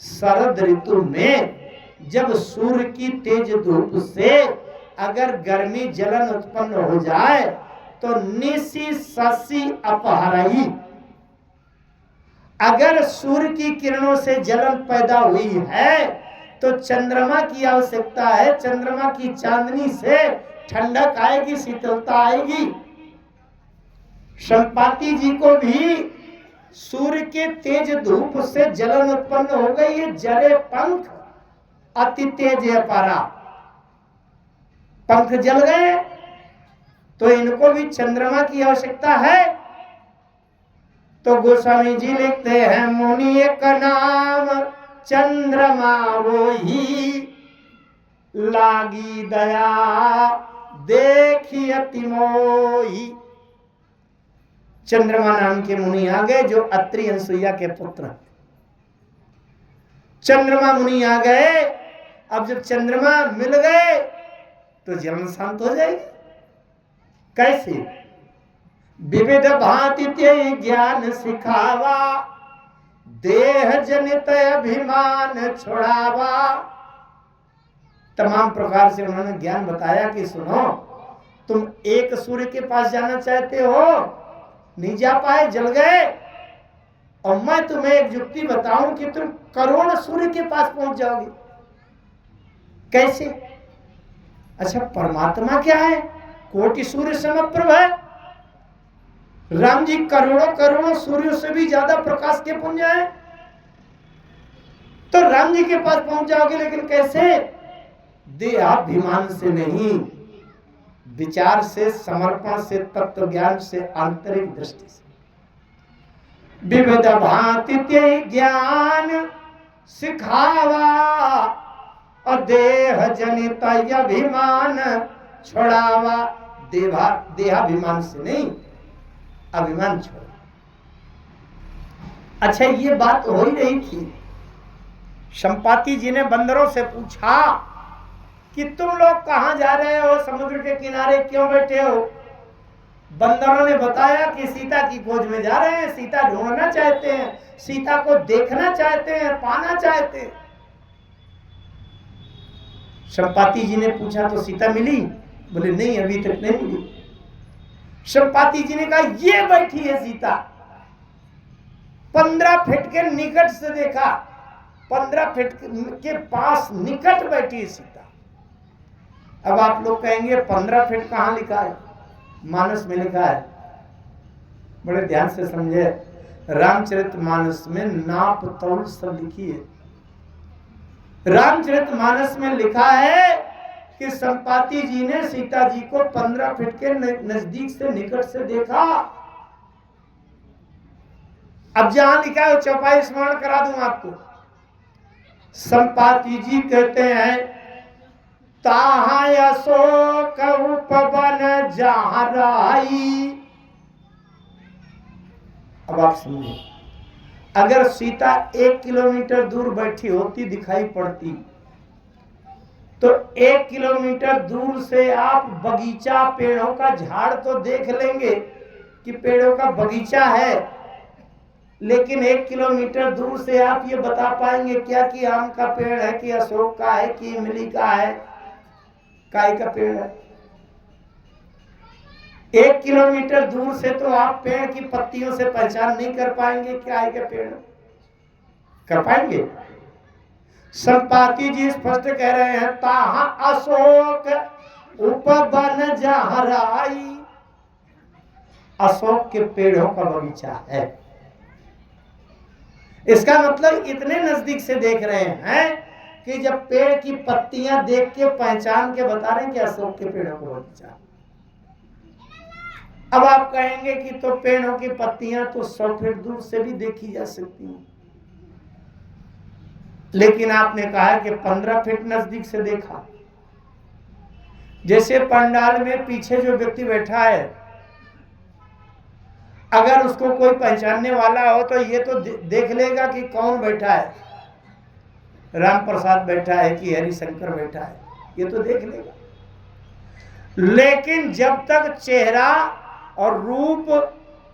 शरद ऋतु में जब सूर्य की तेज धूप से अगर गर्मी जलन उत्पन्न हो जाए तो निसी शशि अपहरई। अगर सूर्य की किरणों से जलन पैदा हुई है तो चंद्रमा की आवश्यकता है। चंद्रमा की चांदनी से ठंडक आएगी, शीतलता आएगी। संपाति जी को भी सूर्य के तेज धूप से जलन उत्पन्न हो गई है। जरे पंख अति तेज अपारा, पंख जल गए, तो इनको भी चंद्रमा की आवश्यकता है। तो गोस्वामी जी लिखते हैं, मुनि एक नाम चंद्रमा वो ही, लागी दया देखी अति मोही। चंद्रमा नाम के मुनि आ गए जो अत्रि अनसुईया के पुत्र हैं। चंद्रमा मुनि आ गए। अब जब चंद्रमा मिल गए तो जलन शांत हो जाएगी। कैसे? विविध भांति ज्ञान सिखावा, देह जनित अभिमान छोड़ावा। तमाम प्रकार से उन्होंने ज्ञान बताया कि सुनो, तुम एक सूर्य के पास जाना चाहते हो, नहीं जा पाए, जल गए, और मैं तुम्हें एक युक्ति बताऊं कि तुम करोड़ सूर्य के पास पहुंच जाओगे। कैसे? अच्छा, परमात्मा क्या है? कोटि सूर्य समप्रभ है। राम जी करोड़ों करोड़ों सूर्यों से भी ज्यादा प्रकाश के पुंज है, तो राम जी के पास पहुंच जाओगे। लेकिन कैसे? देहाभिमान से नहीं, विचार से, समर्पण से, तत्व ज्ञान से, आंतरिक दृष्टि से। विविध भांति ज्ञान सिखावा, और देह जनित अभिमान छोड़ावा। देहाभिमान से नहीं, अभिमान छोड़। अच्छा, ये बात हो ही रही थी। संपाति जी ने बंदरों से पूछा कि तुम लोग कहां जा रहे हो, समुद्र के किनारे क्यों बैठे हो? बंदरों ने बताया कि सीता की खोज में जा रहे हैं, सीता ढूंढना चाहते हैं, सीता को देखना चाहते हैं, पाना चाहते हैं। संपाति जी ने पूछा तो सीता मिली? बोले नहीं, अभी तक नहीं मिली। संपाति जी ने कहा ये बैठी है सीता। 15 फीट के निकट से देखा, 15 फीट के पास निकट बैठी है सीता। अब आप लोग कहेंगे 15 फीट कहां लिखा है? मानस में लिखा है। बड़े ध्यान से समझे, रामचरितमानस में नाप तौल सब लिखी है। रामचरितमानस में लिखा है कि संपाति जी ने सीता जी को 15 फीट के नजदीक से, निकट से देखा। अब जहां लिखा है चौपाई स्मरण करा दूं आपको। संपाति जी कहते हैं ताहा अशोक उपवन जहां राई। अब आप समझिए, अगर सीता 1 किलोमीटर दूर बैठी होती दिखाई पड़ती, तो 1 किलोमीटर दूर से आप बगीचा, पेड़ों का झाड़ तो देख लेंगे कि पेड़ों का बगीचा है, लेकिन 1 किलोमीटर दूर से आप ये बता पाएंगे क्या कि आम का पेड़ है, कि अशोक का है, कि इमली का है, काय का पेड़ है? 1 किलोमीटर दूर से तो आप पेड़ की पत्तियों से पहचान नहीं कर पाएंगे क्या के पेड़ कर पाएंगे? संपाति जी स्पष्ट कह रहे हैं ताहा अशोक उपवन जहां राई। अशोक के पेड़ों का बगीचा है। इसका मतलब इतने नजदीक से देख रहे हैं कि जब पेड़ की पत्तियां देख के पहचान के बता रहे हैं कि अशोक के पेड़ों का बगीचा। अब आप कहेंगे कि तो पेड़ों की पत्तियां तो 100 फीट दूर से भी देखी जा सकती हैं, लेकिन आपने कहा कि 15 फीट नजदीक से देखा। जैसे पंडाल में पीछे जो व्यक्ति बैठा है, अगर उसको कोई पहचानने वाला हो तो ये तो देख लेगा कि कौन बैठा है, राम प्रसाद बैठा है कि हरिशंकर बैठा है, ये तो देख लेगा। लेकिन जब तक चेहरा और रूप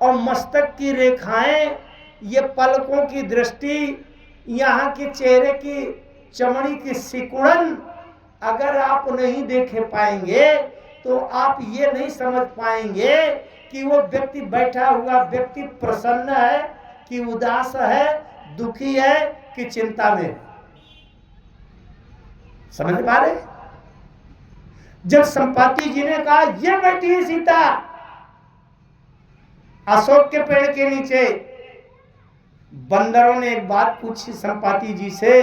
और मस्तक की रेखाएं, ये पलकों की दृष्टि, यहाँ के चेहरे की चमड़ी की सिकुड़न अगर आप नहीं देखे पाएंगे तो आप ये नहीं समझ पाएंगे कि वो व्यक्ति, बैठा हुआ व्यक्ति प्रसन्न है कि उदास है, दुखी है कि चिंता में है। समझ पा रहे? जब संपाति जी ने कहा ये बैठी है सीता अशोक के पेड़ के नीचे, बंदरों ने एक बात पूछी संपाति जी से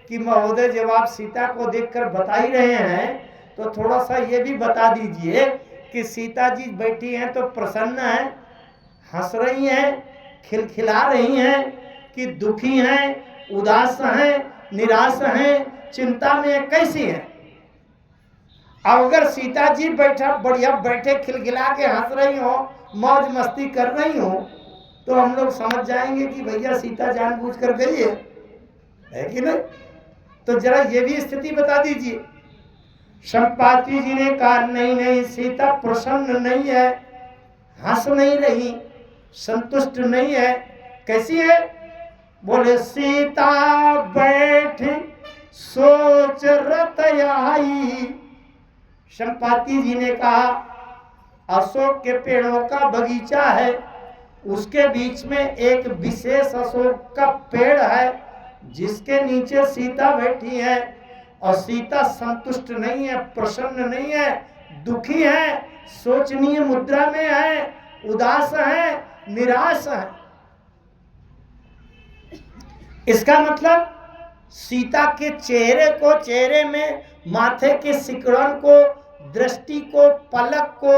कि महोदय जब आप सीता को देखकर बता ही रहे हैं तो थोड़ा सा ये भी बता दीजिए कि सीता जी बैठी हैं तो प्रसन्न है, हंस रही हैं, खिलखिला रही हैं कि दुखी हैं, उदास हैं, निराश हैं, चिंता में कैसी हैं? अगर सीता जी बैठा बढ़िया बैठे खिलखिला के हंस रही हो, मौज मस्ती कर रही हो, तो हम लोग समझ जाएंगे कि भैया सीता जानबूझकर गई है कि नहीं? तो जरा ये भी स्थिति बता दीजिए। संपाति जी ने कहा नहीं नहीं, सीता प्रसन्न नहीं है, हंस नहीं रही, संतुष्ट नहीं है। कैसी है? बोले सीता बैठी सोच रत आई। संपाति जी ने कहा अशोक के पेड़ों का बगीचा है, उसके बीच में एक विशेष अशोक का पेड़ है जिसके नीचे सीता बैठी है, और सीता संतुष्ट नहीं है, प्रसन्न नहीं है, दुखी है, सोचनीय मुद्रा में है, उदास है, निराश है। इसका मतलब सीता के चेहरे को, चेहरे में माथे के सिकुड़न को, दृष्टि को, पलक को,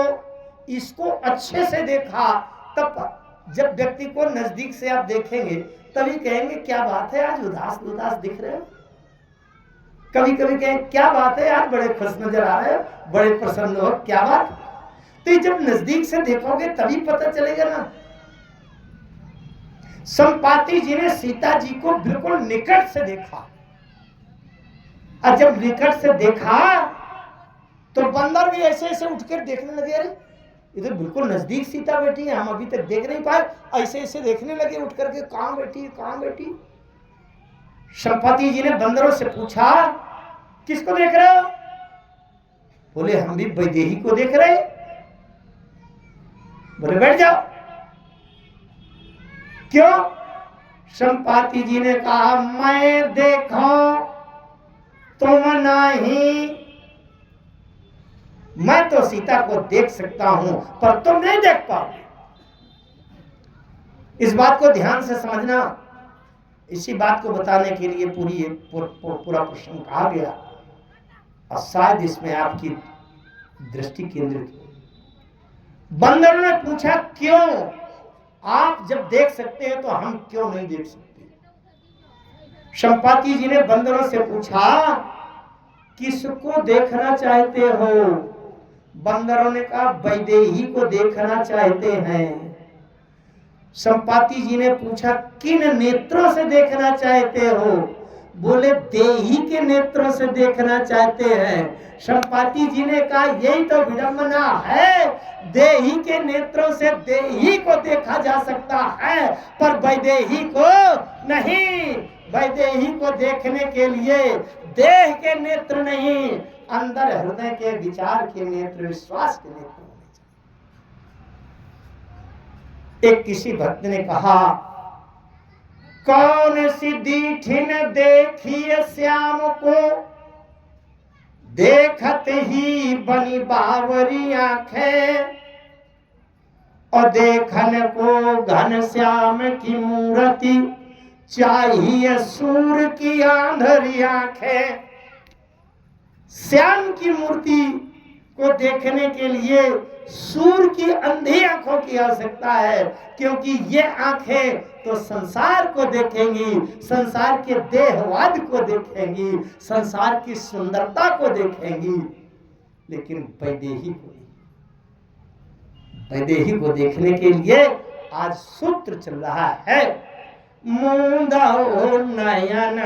इसको अच्छे से देखा, तब जब व्यक्ति को नजदीक से आप देखेंगे तभी कहेंगे क्या बात है, आज उदास उदास दिख रहे हो। कभी कभी कहें क्या बात है आज बड़े खुश नजर आ रहे हो, बड़े प्रसन्न हो, क्या बात? तो जब नजदीक से देखोगे तभी पता चलेगा ना। संपाति जी ने सीता जी को बिल्कुल निकट से देखा, और जब निकट से देखा तो बंदर भी ऐसे ऐसे उठकर देखने लगे, अरे इधर बिल्कुल नजदीक सीता बैठी है, हम अभी तक देख नहीं पाए, ऐसे ऐसे देखने लगे उठ करके, कहां बैठी कहां बैठी। संपाति जी ने बंदरों से पूछा किसको देख रहे हो? बोले हम भी वैदेही को देख रहे। बोले बैठ जाओ। क्यों? संपाति जी ने कहा मैं देखो तुम नहीं, मैं तो सीता को देख सकता हूं पर तुम नहीं देख पाओगे। इस बात को ध्यान से समझना। इसी बात को बताने के लिए पूरा प्रश्न कहा गया, और शायद इसमें आपकी दृष्टि केंद्रित हो। बंदरों ने पूछा क्यों? आप जब देख सकते हैं तो हम क्यों नहीं देख सकते? संपाति जी ने बंदरों से पूछा किसको देखना चाहते हो? बंदरों ने कहा वैदेही को देखना चाहते हैं। संपाति जी ने पूछा किन नेत्रों से देखना चाहते हो? बोले देही के नेत्रों से देखना चाहते हैं। संपाति जी ने कहा यही तो विडंबना है, देही के नेत्रों से देही को देखा जा सकता है पर वैदेही को नहीं। वैदेही को देखने के लिए देह के नेत्र नहीं, अंदर हृदय के विचार के नेत्र, विश्वास के नेत्र होने चाहिए। एक किसी भक्त ने कहा कौन सी दीठिन देखिए श्याम को, देखत ही बनी बावरी आंखें, और देखन को घन श्याम की मूर्ति, चाहिए सूर की आंधरी आंखें। श्याम की मूर्ति को देखने के लिए सूर की अंधी आंखों की आवश्यकता है, क्योंकि ये आंखें तो संसार को देखेंगी, संसार के देहवाद को देखेंगी, संसार की सुंदरता को देखेंगी, लेकिन वैदेही को देखने के लिए आज सूत्र चल रहा है। मूंदा हो नयन